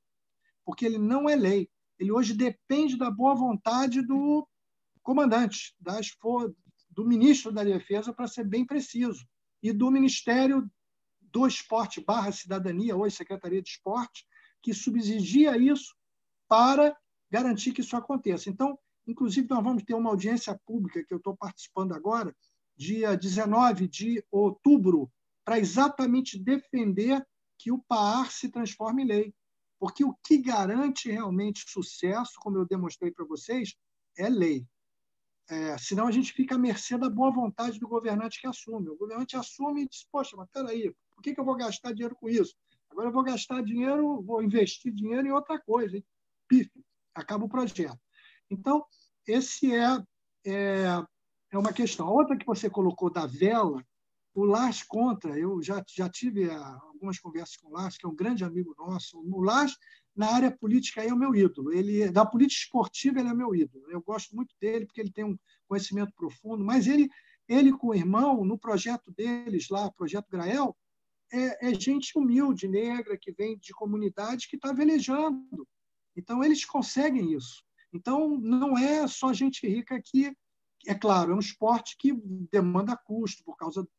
porque ele não é lei. Ele hoje depende da boa vontade do comandante, do ministro da Defesa, para ser bem preciso, e do Ministério do Esporte / Cidadania, hoje Secretaria de Esporte, que subsidia isso para garantir que isso aconteça. Então, inclusive, nós vamos ter uma audiência pública que eu estou participando agora, dia 19 de outubro, para exatamente defender que o PAAR se transforme em lei. Porque o que garante realmente sucesso, como eu demonstrei para vocês, é lei. Senão a gente fica à mercê da boa vontade do governante que assume. O governante assume e diz, poxa, mas peraí, por que eu vou gastar dinheiro com isso? Agora eu vou gastar dinheiro, vou investir dinheiro em outra coisa. Hein? Pife, acaba o projeto. Então, esse é uma questão. A outra que você colocou da vela, o Lars Contra, eu já tive algumas conversas com o Lars, que é um grande amigo nosso. O Lars, na área política, é o meu ídolo. Da política esportiva, ele é meu ídolo. Eu gosto muito dele, porque ele tem um conhecimento profundo, mas ele com o irmão, no projeto deles lá, Projeto Grael, é gente humilde, negra, que vem de comunidades que está velejando. Então, eles conseguem isso. Então, não é só gente rica que, é claro, é um esporte que demanda custo,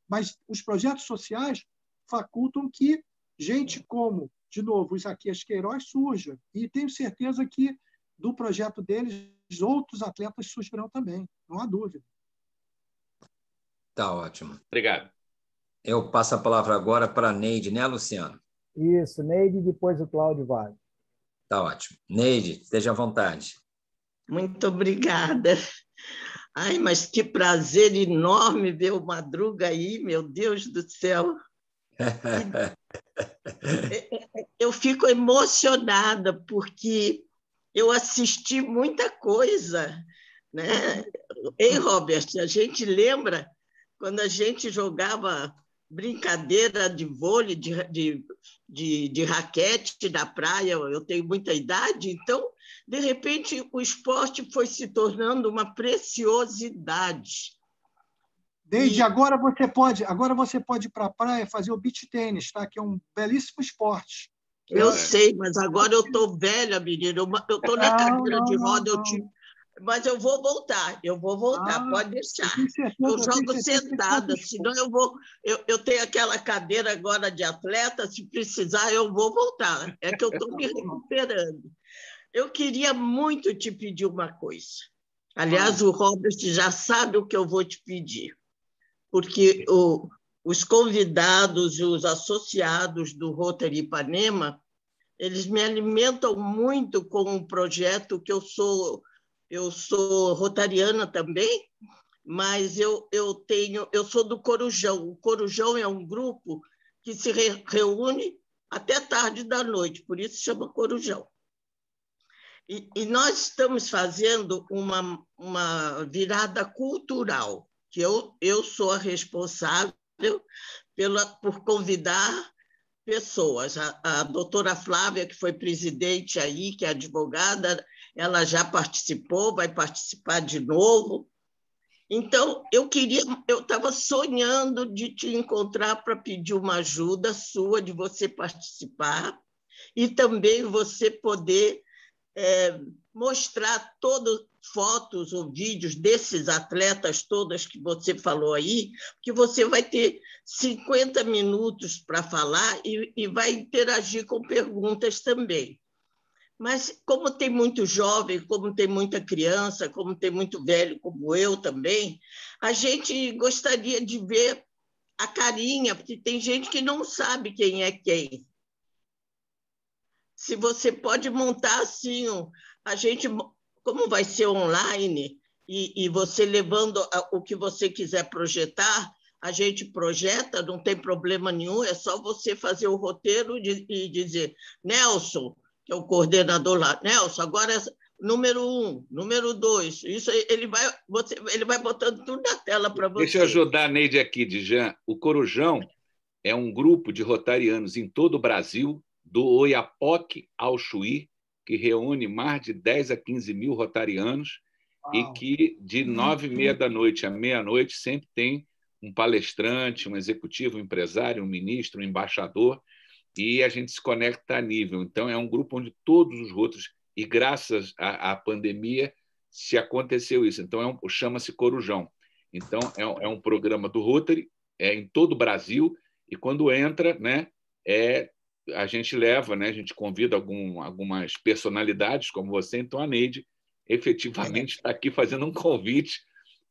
mas os projetos sociais facultam que gente como, de novo, o Isaquias Queiroz surja. E tenho certeza que, do projeto deles, outros atletas surgirão também, não há dúvida. Tá ótimo. Obrigado. Eu passo a palavra agora para a Neide, né, Luciano? Isso, Neide, depois o Cláudio Vale. Tá ótimo. Neide, esteja à vontade. Muito obrigada. Ai, mas que prazer enorme ver o Madruga aí, meu Deus do céu. Eu fico emocionada, porque eu assisti muita coisa, né? Ei, Robert, a gente lembra quando a gente jogava brincadeira de vôlei, de raquete na praia, eu tenho muita idade, então, de repente, o esporte foi se tornando uma preciosidade. Desde agora você pode ir para a praia fazer o beach tênis, tá? Que é um belíssimo esporte. Eu sei, mas agora eu estou velha, menina. Eu estou na cadeira de roda, mas eu vou voltar, pode deixar. Eu jogo sentada, senão eu tenho aquela cadeira agora de atleta, se precisar eu vou voltar. É que eu estou me recuperando. Eu queria muito te pedir uma coisa. Aliás, o Robert já sabe o que eu vou te pedir, porque os convidados, os associados do Rotary Ipanema, eles me alimentam muito com um projeto que eu sou rotariana também, mas eu sou do Corujão. O Corujão é um grupo que se reúne até tarde da noite, por isso chama Corujão. E nós estamos fazendo uma virada cultural, que eu sou a responsável por convidar pessoas. A doutora Flávia, que foi presidente aí, que é advogada, ela já participou, vai participar de novo. Então, eu estava sonhando de te encontrar para pedir uma ajuda sua, de você participar, e também você poder mostrar fotos ou vídeos desses atletas todos que você falou aí, que você vai ter 50 minutos para falar e vai interagir com perguntas também. Mas como tem muito jovem, como tem muita criança, como tem muito velho, como eu também, a gente gostaria de ver a carinha, porque tem gente que não sabe quem é quem. Se você pode montar assim, como vai ser online, e você levando o que você quiser projetar, a gente projeta, não tem problema nenhum, é só você fazer o roteiro e dizer, Nelson, que é o coordenador lá, Nelson, agora é número 1, número 2, isso ele vai botando tudo na tela para você. Deixa eu ajudar a Neide aqui, Djan. O Corujão é um grupo de rotarianos em todo o Brasil, do Oiapoque ao Chuí, que reúne mais de 10 a 15 mil rotarianos. Uau. E que de 9h30 da noite à meia-noite sempre tem um palestrante, um executivo, um empresário, um ministro, um embaixador, e a gente se conecta a nível. Então, é um grupo onde todos os rotos, e graças à pandemia, se aconteceu isso. Então, chama-se Corujão. Então, é um programa do Rotary, em todo o Brasil, e quando entra, né, a gente leva, né, a gente convida algumas personalidades, como você. Então, a Neide efetivamente está aqui fazendo um convite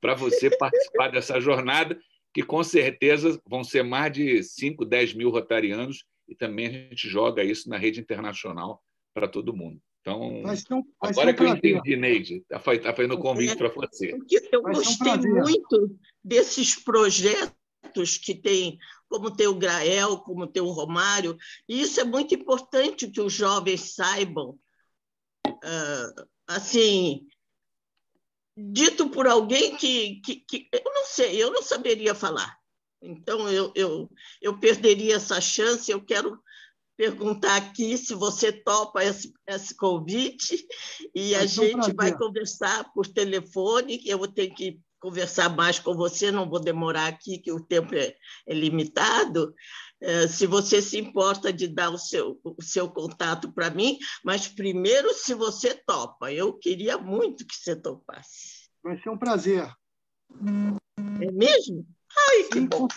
para você participar dessa jornada, que com certeza vão ser mais de 5, 10 mil rotarianos, e também a gente joga isso na rede internacional para todo mundo. Então, agora que eu entendi, Neide, está fazendo um convite para você. Eu gostei muito desses projetos que tem, como tem o Grael, como tem o Romário, e isso é muito importante que os jovens saibam. Assim, dito por alguém que eu não sei, eu não saberia falar. Então, eu perderia essa chance. Eu quero perguntar aqui se você topa esse convite, e a gente vai conversar por telefone. Eu vou ter que conversar mais com você, não vou demorar aqui, que o tempo é limitado. Se você se importa de dar o seu contato para mim, mas primeiro, se você topa. Eu queria muito que você topasse. Vai ser um prazer. É mesmo? Ai, que bom.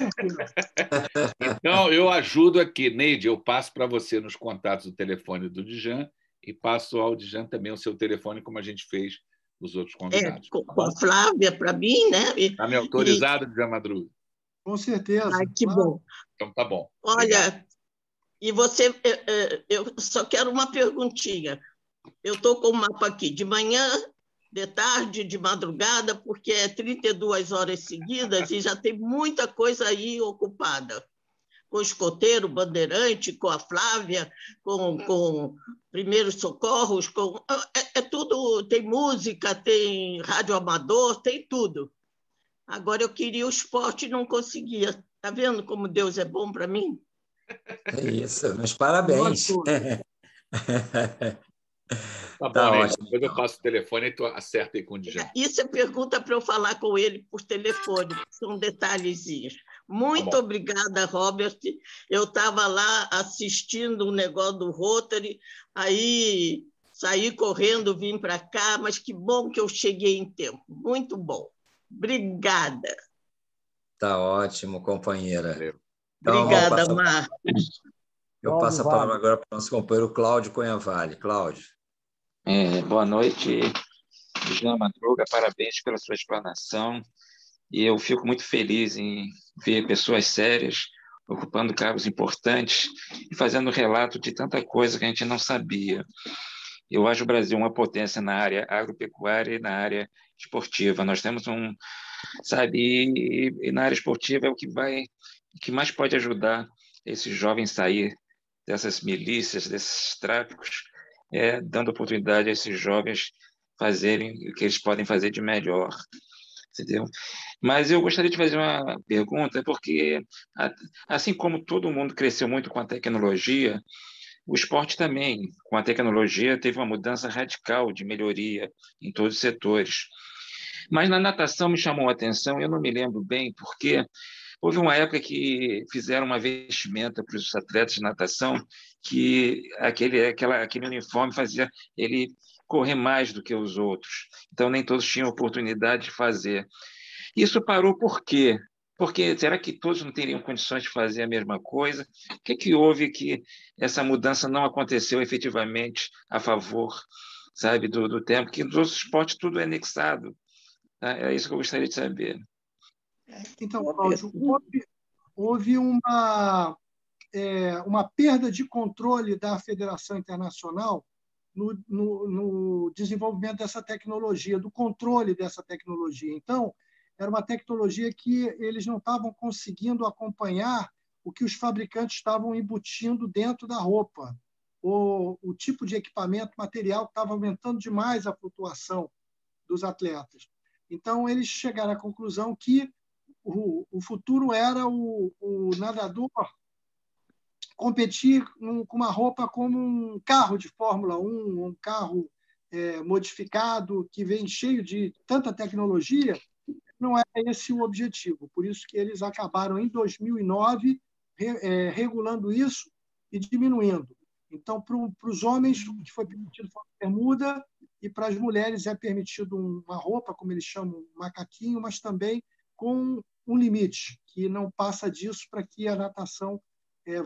Então, eu ajudo aqui. Neide, eu passo para você nos contatos o telefone do Djan e passo ao Djan também o seu telefone, como a gente fez os outros convidados. Com a Flávia, para mim, né? Está me autorizado, Djan Madruga? Com certeza. Ai, que bom. Então, tá bom. Olha, obrigado. E você, eu só quero uma perguntinha. Eu estou com o mapa aqui, de manhã, de tarde, de madrugada, porque é 32 horas seguidas e já tem muita coisa aí ocupada. Com o escoteiro, bandeirante, com a Flávia, com primeiros socorros, é tudo, tem música, tem rádio amador, tem tudo. Agora eu queria o esporte e não conseguia. Está vendo como Deus é bom para mim? É isso, meus parabéns. Tá bom, Neide. Depois eu passo o telefone e tu acerta aí com o Djan. Isso é pergunta para eu falar com ele por telefone, são detalhezinhos. Muito obrigada, Robert. Eu estava lá assistindo um negócio do Rotary, aí saí correndo, vim para cá, mas que bom que eu cheguei em tempo. Muito bom. Obrigada. Tá ótimo, companheira. Valeu. Então, obrigada, Marcos. Eu passo a palavra agora para o nosso companheiro Cláudio Cunhavale. Cláudio. Boa noite, Djan Madruga, parabéns pela sua explanação. E eu fico muito feliz em ver pessoas sérias ocupando cargos importantes e fazendo relato de tanta coisa que a gente não sabia. Eu acho o Brasil uma potência na área agropecuária e na área esportiva. Nós temos e na área esportiva é o que mais pode ajudar esses jovens a sair dessas milícias, desses tráficos, dando oportunidade a esses jovens fazerem o que eles podem fazer de melhor, entendeu? Mas eu gostaria de fazer uma pergunta, porque assim como todo mundo cresceu muito com a tecnologia, o esporte também, com a tecnologia, teve uma mudança radical de melhoria em todos os setores. Mas na natação me chamou a atenção, eu não me lembro bem, porque houve uma época que fizeram uma vestimenta para os atletas de natação que aquele uniforme fazia ele correr mais do que os outros. Então, nem todos tinham oportunidade de fazer. Isso parou por quê? Porque será que todos não teriam condições de fazer a mesma coisa? O que houve que essa mudança não aconteceu efetivamente a favor, sabe, do tempo? Que nos outros esportes tudo é anexado. Tá? É isso que eu gostaria de saber. Então, Cláudio, houve uma perda de controle da Federação Internacional no desenvolvimento dessa tecnologia, do controle dessa tecnologia. Então, era uma tecnologia que eles não estavam conseguindo acompanhar o que os fabricantes estavam embutindo dentro da roupa. O tipo de equipamento, material, estava aumentando demais a flutuação dos atletas. Então, eles chegaram à conclusão que o futuro era o nadador competir com uma roupa como um carro de Fórmula 1, um carro modificado, que vem cheio de tanta tecnologia. Não é esse o objetivo. Por isso que eles acabaram, em 2009, regulando isso e diminuindo. Então, para os homens, o que foi permitido foi a bermuda, e para as mulheres é permitido uma roupa, como eles chamam, um macaquinho, mas também com um limite, que não passa disso, para que a natação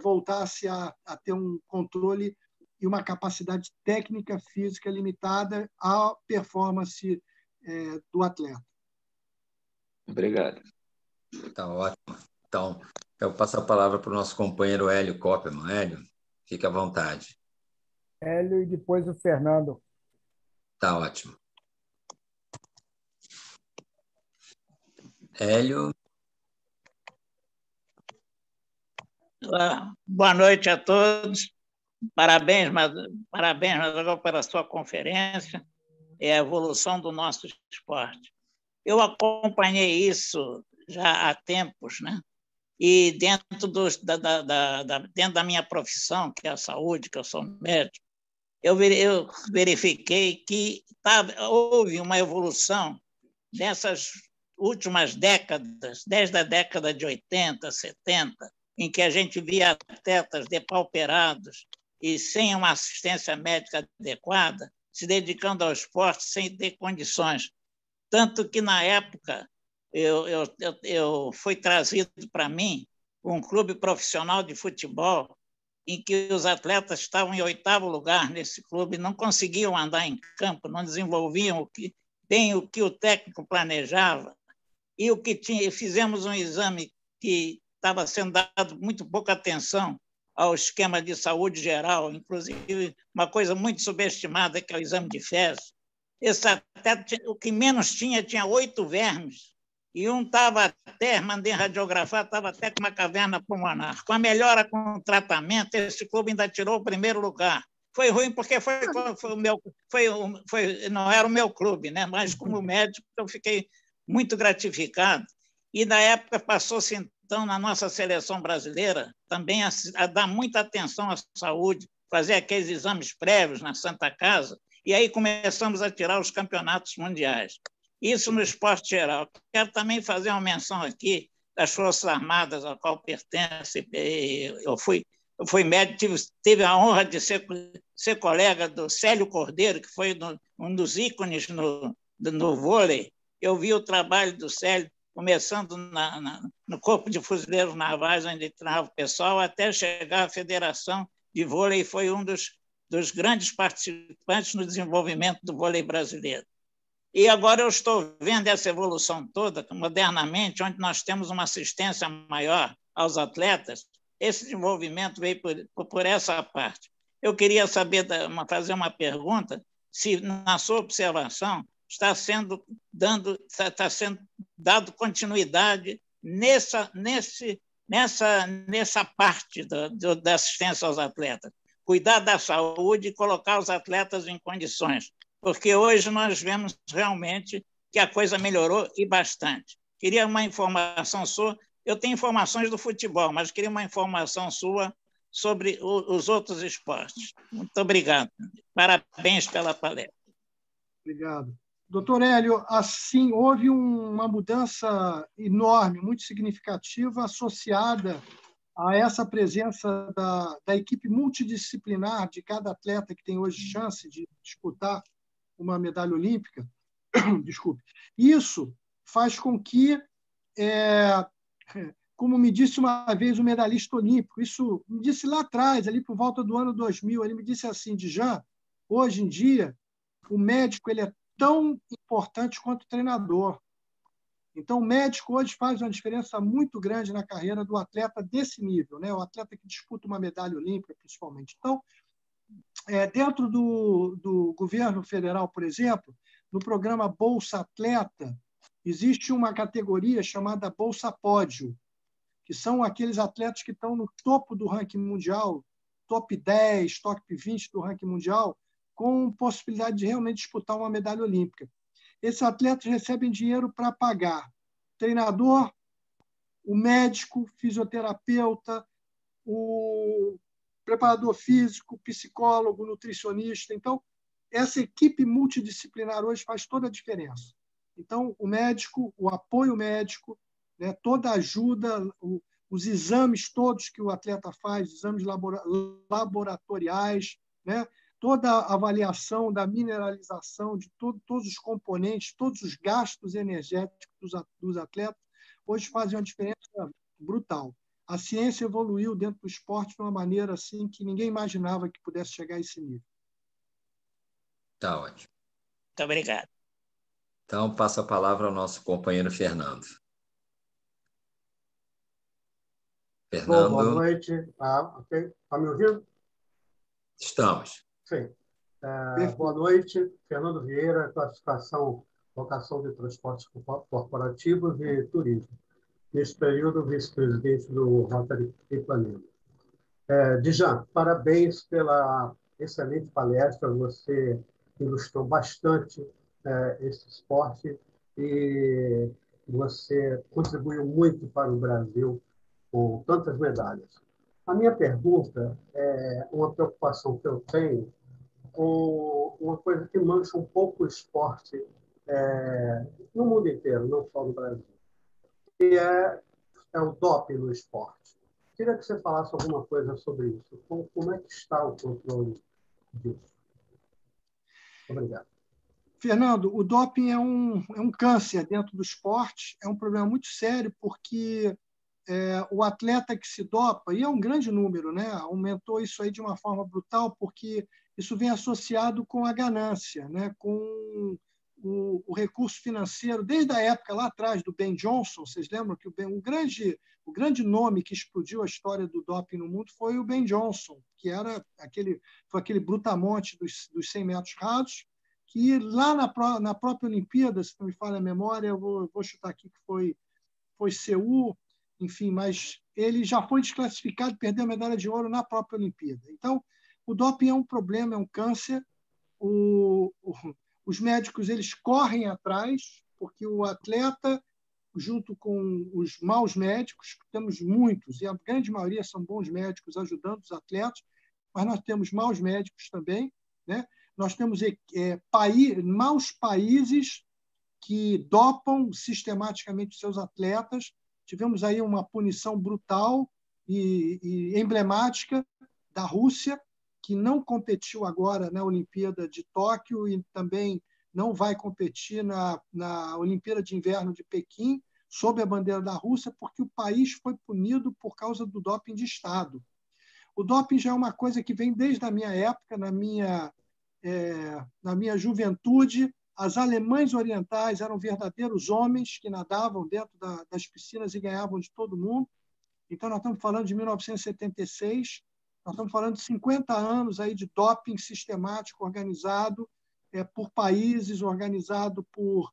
voltasse a ter um controle e uma capacidade técnica física limitada à performance do atleta. Obrigado. Tá ótimo. Então, eu passo a palavra para o nosso companheiro Hélio Copperman. Hélio, fique à vontade. Hélio e depois o Fernando. Tá ótimo. Hélio. Boa noite a todos. Parabéns, Madruga, pela sua conferência. É a evolução do nosso esporte. Eu acompanhei isso já há tempos, né? E dentro da minha profissão, que é a saúde, que eu sou médico, eu verifiquei que houve uma evolução nessas últimas décadas, desde a década de 80, 70, em que a gente via atletas depauperados e sem uma assistência médica adequada, se dedicando ao esporte sem ter condições. Tanto que, na época, foi trazido para mim um clube profissional de futebol em que os atletas estavam em 8º lugar nesse clube, não conseguiam andar em campo, não desenvolviam bem o que o técnico planejava, e o que fizemos um exame que estava sendo dado muito pouca atenção ao esquema de saúde geral, inclusive uma coisa muito subestimada, que é o exame de fezes. Esse atleta, o que menos tinha 8 vermes, e um estava até, mandei radiografar, estava até com uma caverna pulmonar. Com a melhora com o tratamento, esse clube ainda tirou o 1º lugar. Foi ruim porque não era o meu clube, né? Mas como médico eu fiquei muito gratificado. E na época passou-se então na nossa seleção brasileira também a dar muita atenção à saúde, fazer aqueles exames prévios na Santa Casa, e aí começamos a tirar os campeonatos mundiais. Isso no esporte geral. Quero também fazer uma menção aqui das Forças Armadas, ao qual pertence. Eu fui médico, tive a honra de ser colega do Célio Cordeiro, que foi um dos ícones no vôlei. Eu vi o trabalho do Célio, começando no Corpo de Fuzileiros Navais, onde treinava o pessoal, até chegar à Federação de Vôlei, e foi um dos grandes participantes no desenvolvimento do vôlei brasileiro. E agora eu estou vendo essa evolução toda, modernamente, onde nós temos uma assistência maior aos atletas. Esse desenvolvimento veio por essa parte. Eu queria fazer uma pergunta, se, na sua observação, está sendo dado continuidade nessa parte da assistência aos atletas. Cuidar da saúde e colocar os atletas em condições, porque hoje nós vemos realmente que a coisa melhorou e bastante. Queria uma informação sua. Eu tenho informações do futebol, mas queria uma informação sua sobre os outros esportes. Muito obrigado. Parabéns pela palestra. Obrigado. Doutor Hélio, assim, houve uma mudança enorme, muito significativa, associada a essa presença da equipe multidisciplinar de cada atleta que tem hoje chance de disputar uma medalha olímpica. Desculpe. Isso faz com que, como me disse uma vez um medalhista olímpico, isso me disse lá atrás, ali por volta do ano 2000, ele me disse assim: Djan, hoje em dia, o médico ele é tão importante quanto o treinador. Então, o médico hoje faz uma diferença muito grande na carreira do atleta desse nível, né? O atleta que disputa uma medalha olímpica, principalmente. Então, dentro do governo federal, por exemplo, no programa Bolsa Atleta, existe uma categoria chamada Bolsa Pódio, que são aqueles atletas que estão no topo do ranking mundial, top 10, top 20 do ranking mundial, com possibilidade de realmente disputar uma medalha olímpica. Esses atletas recebem dinheiro para pagar treinador, o médico, fisioterapeuta, o preparador físico, psicólogo, nutricionista. Então, essa equipe multidisciplinar hoje faz toda a diferença. Então, o médico, o apoio médico, né, toda a ajuda, os exames todos que o atleta faz, exames laboratoriais, né, toda a avaliação da mineralização de todos os componentes, todos os gastos energéticos dos atletas, hoje fazem uma diferença brutal. A ciência evoluiu dentro do esporte de uma maneira assim que ninguém imaginava que pudesse chegar a esse nível. Tá ótimo. Muito obrigado. Então, passo a palavra ao nosso companheiro Fernando. Fernando. Boa noite. Ok. Está me ouvindo? Estamos. Sim. Boa noite. Fernando Vieira, classificação, vocação de transportes corporativos e turismo. Neste período, vice-presidente do Rotary Ipanema. Djan, parabéns pela excelente palestra. Você ilustrou bastante esse esporte e você contribuiu muito para o Brasil com tantas medalhas. A minha pergunta é uma preocupação que eu tenho com uma coisa que mancha um pouco o esporte no mundo inteiro, não só no Brasil, que é o doping no esporte. Queria que você falasse alguma coisa sobre isso. Como é que está o controle disso? Obrigado. Fernando, o doping é um câncer dentro do esporte, é um problema muito sério, porque o atleta que se dopa, e é um grande número, né? Aumentou isso aí de uma forma brutal, porque isso vem associado com a ganância, né? Com o recurso financeiro, desde a época lá atrás do Ben Johnson. Vocês lembram que o grande nome que explodiu a história do doping no mundo foi o Ben Johnson, que foi aquele brutamonte dos 100 metros rasos, que lá na própria Olimpíada, se não me falha a memória, eu vou chutar aqui que foi Seul, enfim, mas ele já foi desclassificado, perdeu a medalha de ouro na própria Olimpíada. Então, o doping é um problema, é um câncer. Os médicos eles correm atrás, porque o atleta, junto com os maus médicos, temos muitos, e a grande maioria são bons médicos ajudando os atletas, mas nós temos maus médicos também, né? Nós temos maus países que dopam sistematicamente os seus atletas. Tivemos aí uma punição brutal e emblemática da Rússia, que não competiu agora na Olimpíada de Tóquio e também não vai competir na Olimpíada de Inverno de Pequim, sob a bandeira da Rússia, porque o país foi punido por causa do doping de Estado. O doping já é uma coisa que vem desde a minha época, na minha juventude. As alemães orientais eram verdadeiros homens que nadavam dentro das piscinas e ganhavam de todo mundo. Então, nós estamos falando de 1976, nós estamos falando de 50 anos aí de doping sistemático organizado por países, organizado por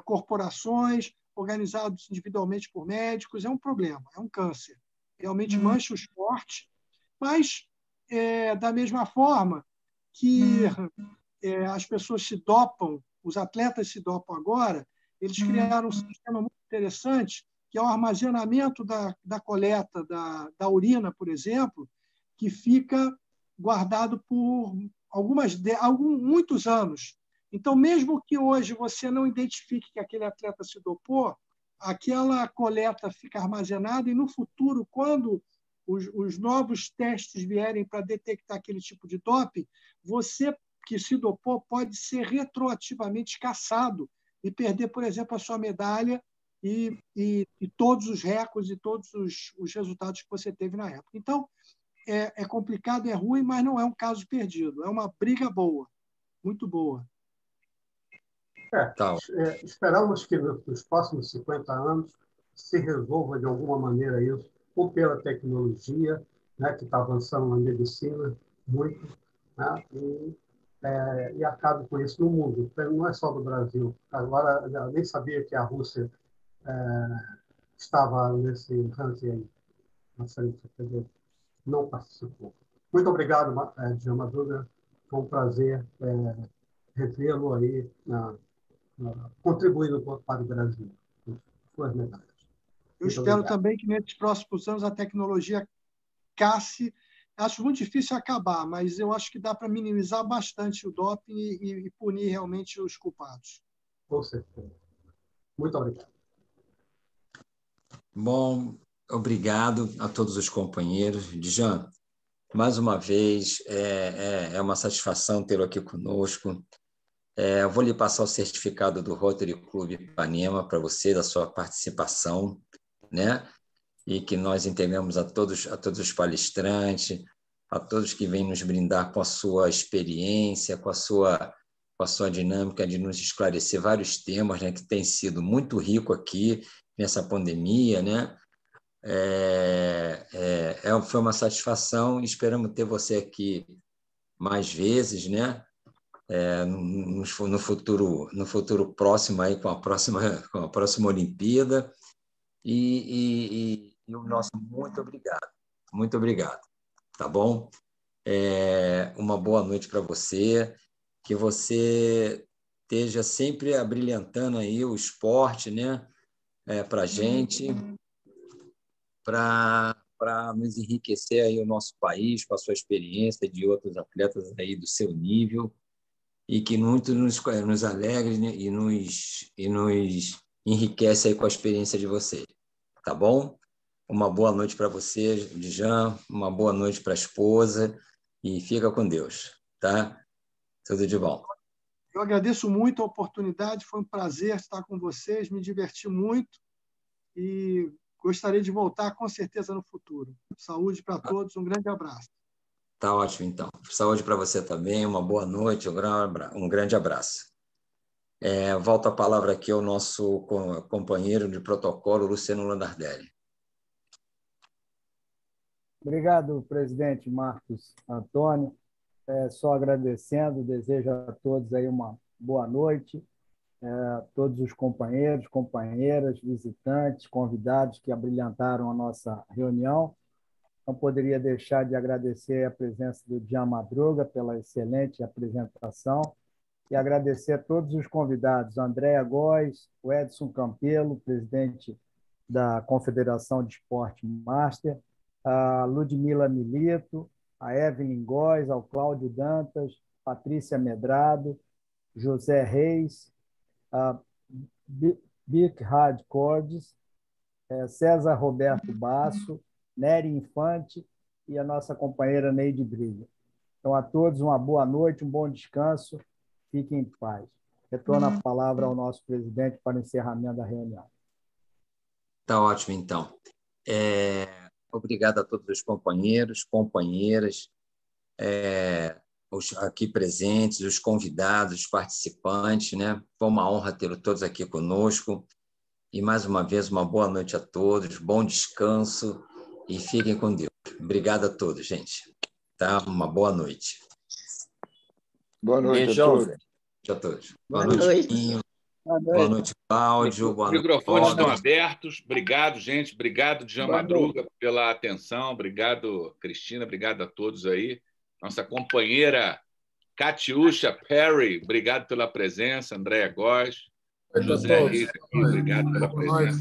corporações, organizado individualmente por médicos. É um problema, é um câncer. Realmente mancha o esporte, mas, da mesma forma que as pessoas se dopam, os atletas se dopam agora, eles criaram um sistema muito interessante, que é o armazenamento da coleta da urina, por exemplo, que fica guardado por muitos anos. Então, mesmo que hoje você não identifique que aquele atleta se dopou, aquela coleta fica armazenada e, no futuro, quando os novos testes vierem para detectar aquele tipo de doping, você que se dopou pode ser retroativamente cassado e perder, por exemplo, a sua medalha e todos os recordes e todos os resultados que você teve na época. Então, é complicado, é ruim, mas não é um caso perdido. É uma briga boa, muito boa. Esperamos que nos próximos 50 anos se resolva de alguma maneira isso, ou pela tecnologia, né, que está avançando na medicina muito, né, e acabe com isso no mundo. Não é só do Brasil. Agora, eu nem sabia que a Rússia estava nesse ranking aí, na frente, não participou. Muito obrigado, Djan Madruga. Foi um prazer revê-lo aí contribuindo para o Brasil, com suas medalhas. Eu espero também que nesses próximos anos a tecnologia casse. Acho muito difícil acabar, mas eu acho que dá para minimizar bastante o doping e punir realmente os culpados. Com certeza. Muito obrigado. Bom, obrigado a todos os companheiros. Djan, mais uma vez, é uma satisfação tê-lo aqui conosco. Eu vou lhe passar o certificado do Rotary Clube Ipanema para você, da sua participação, né? E que nós entendemos a todos os palestrantes, a todos que vêm nos brindar com a sua experiência, com a sua dinâmica de nos esclarecer vários temas, né, que tem sido muito rico aqui nessa pandemia, né? Foi uma satisfação. Esperamos ter você aqui mais vezes, né? No futuro próximo, aí, com a próxima Olimpíada. E o nosso muito obrigado. Muito obrigado. Tá bom? Uma boa noite para você. Que você esteja sempre abrilhantando aí o esporte, né? Para a gente, para nos enriquecer aí o nosso país com a sua experiência de outros atletas aí do seu nível e que muito nos alegre, né? e nos enriquece aí com a experiência de vocês. Tá bom? Uma boa noite para você, Djan, uma boa noite para a esposa e fica com Deus, tá? Tudo de bom. Eu agradeço muito a oportunidade, foi um prazer estar com vocês, me diverti muito e gostaria de voltar com certeza no futuro. Saúde para todos, um grande abraço. Tá ótimo, então. Saúde para você também, uma boa noite, um grande abraço. Volto a palavra aqui ao nosso companheiro de protocolo, Luciano Landardelli. Obrigado, presidente Marcos Antônio. Só agradecendo, desejo a todos aí uma boa noite, todos os companheiros, companheiras, visitantes, convidados que abrilhantaram a nossa reunião. Não poderia deixar de agradecer a presença do Djan Madruga pela excelente apresentação e agradecer a todos os convidados, Andréa Góes, o Edson Campelo, presidente da Confederação de Esporte Master, a Ludmila Milito, a Evelyn Góes, ao Cláudio Dantas, Patrícia Medrado, José Reis, a Birkhard Cordes, César Roberto Basso, Nery Infante e a nossa companheira Neide Brilha. Então, a todos uma boa noite, um bom descanso, fiquem em paz. Retorno a palavra ao nosso presidente para o encerramento da reunião. Tá ótimo, então. Obrigado a todos os companheiros, companheiras, os aqui presentes, os convidados, os participantes, né? Foi uma honra tê-los todos aqui conosco. E, mais uma vez, uma boa noite a todos, bom descanso e fiquem com Deus. Obrigado a todos, gente. Tá? Uma boa noite. Boa noite a todos. Boa noite. Quinho. Boa noite, Cláudio. Os microfones estão abertos. Obrigado, gente. Obrigado, Djan Madruga, pela atenção. Obrigado, Cristina. Obrigado a todos aí. Nossa companheira Catiúcha Perry, obrigado pela presença. Andréa Góes. José Reis, obrigado pela presença.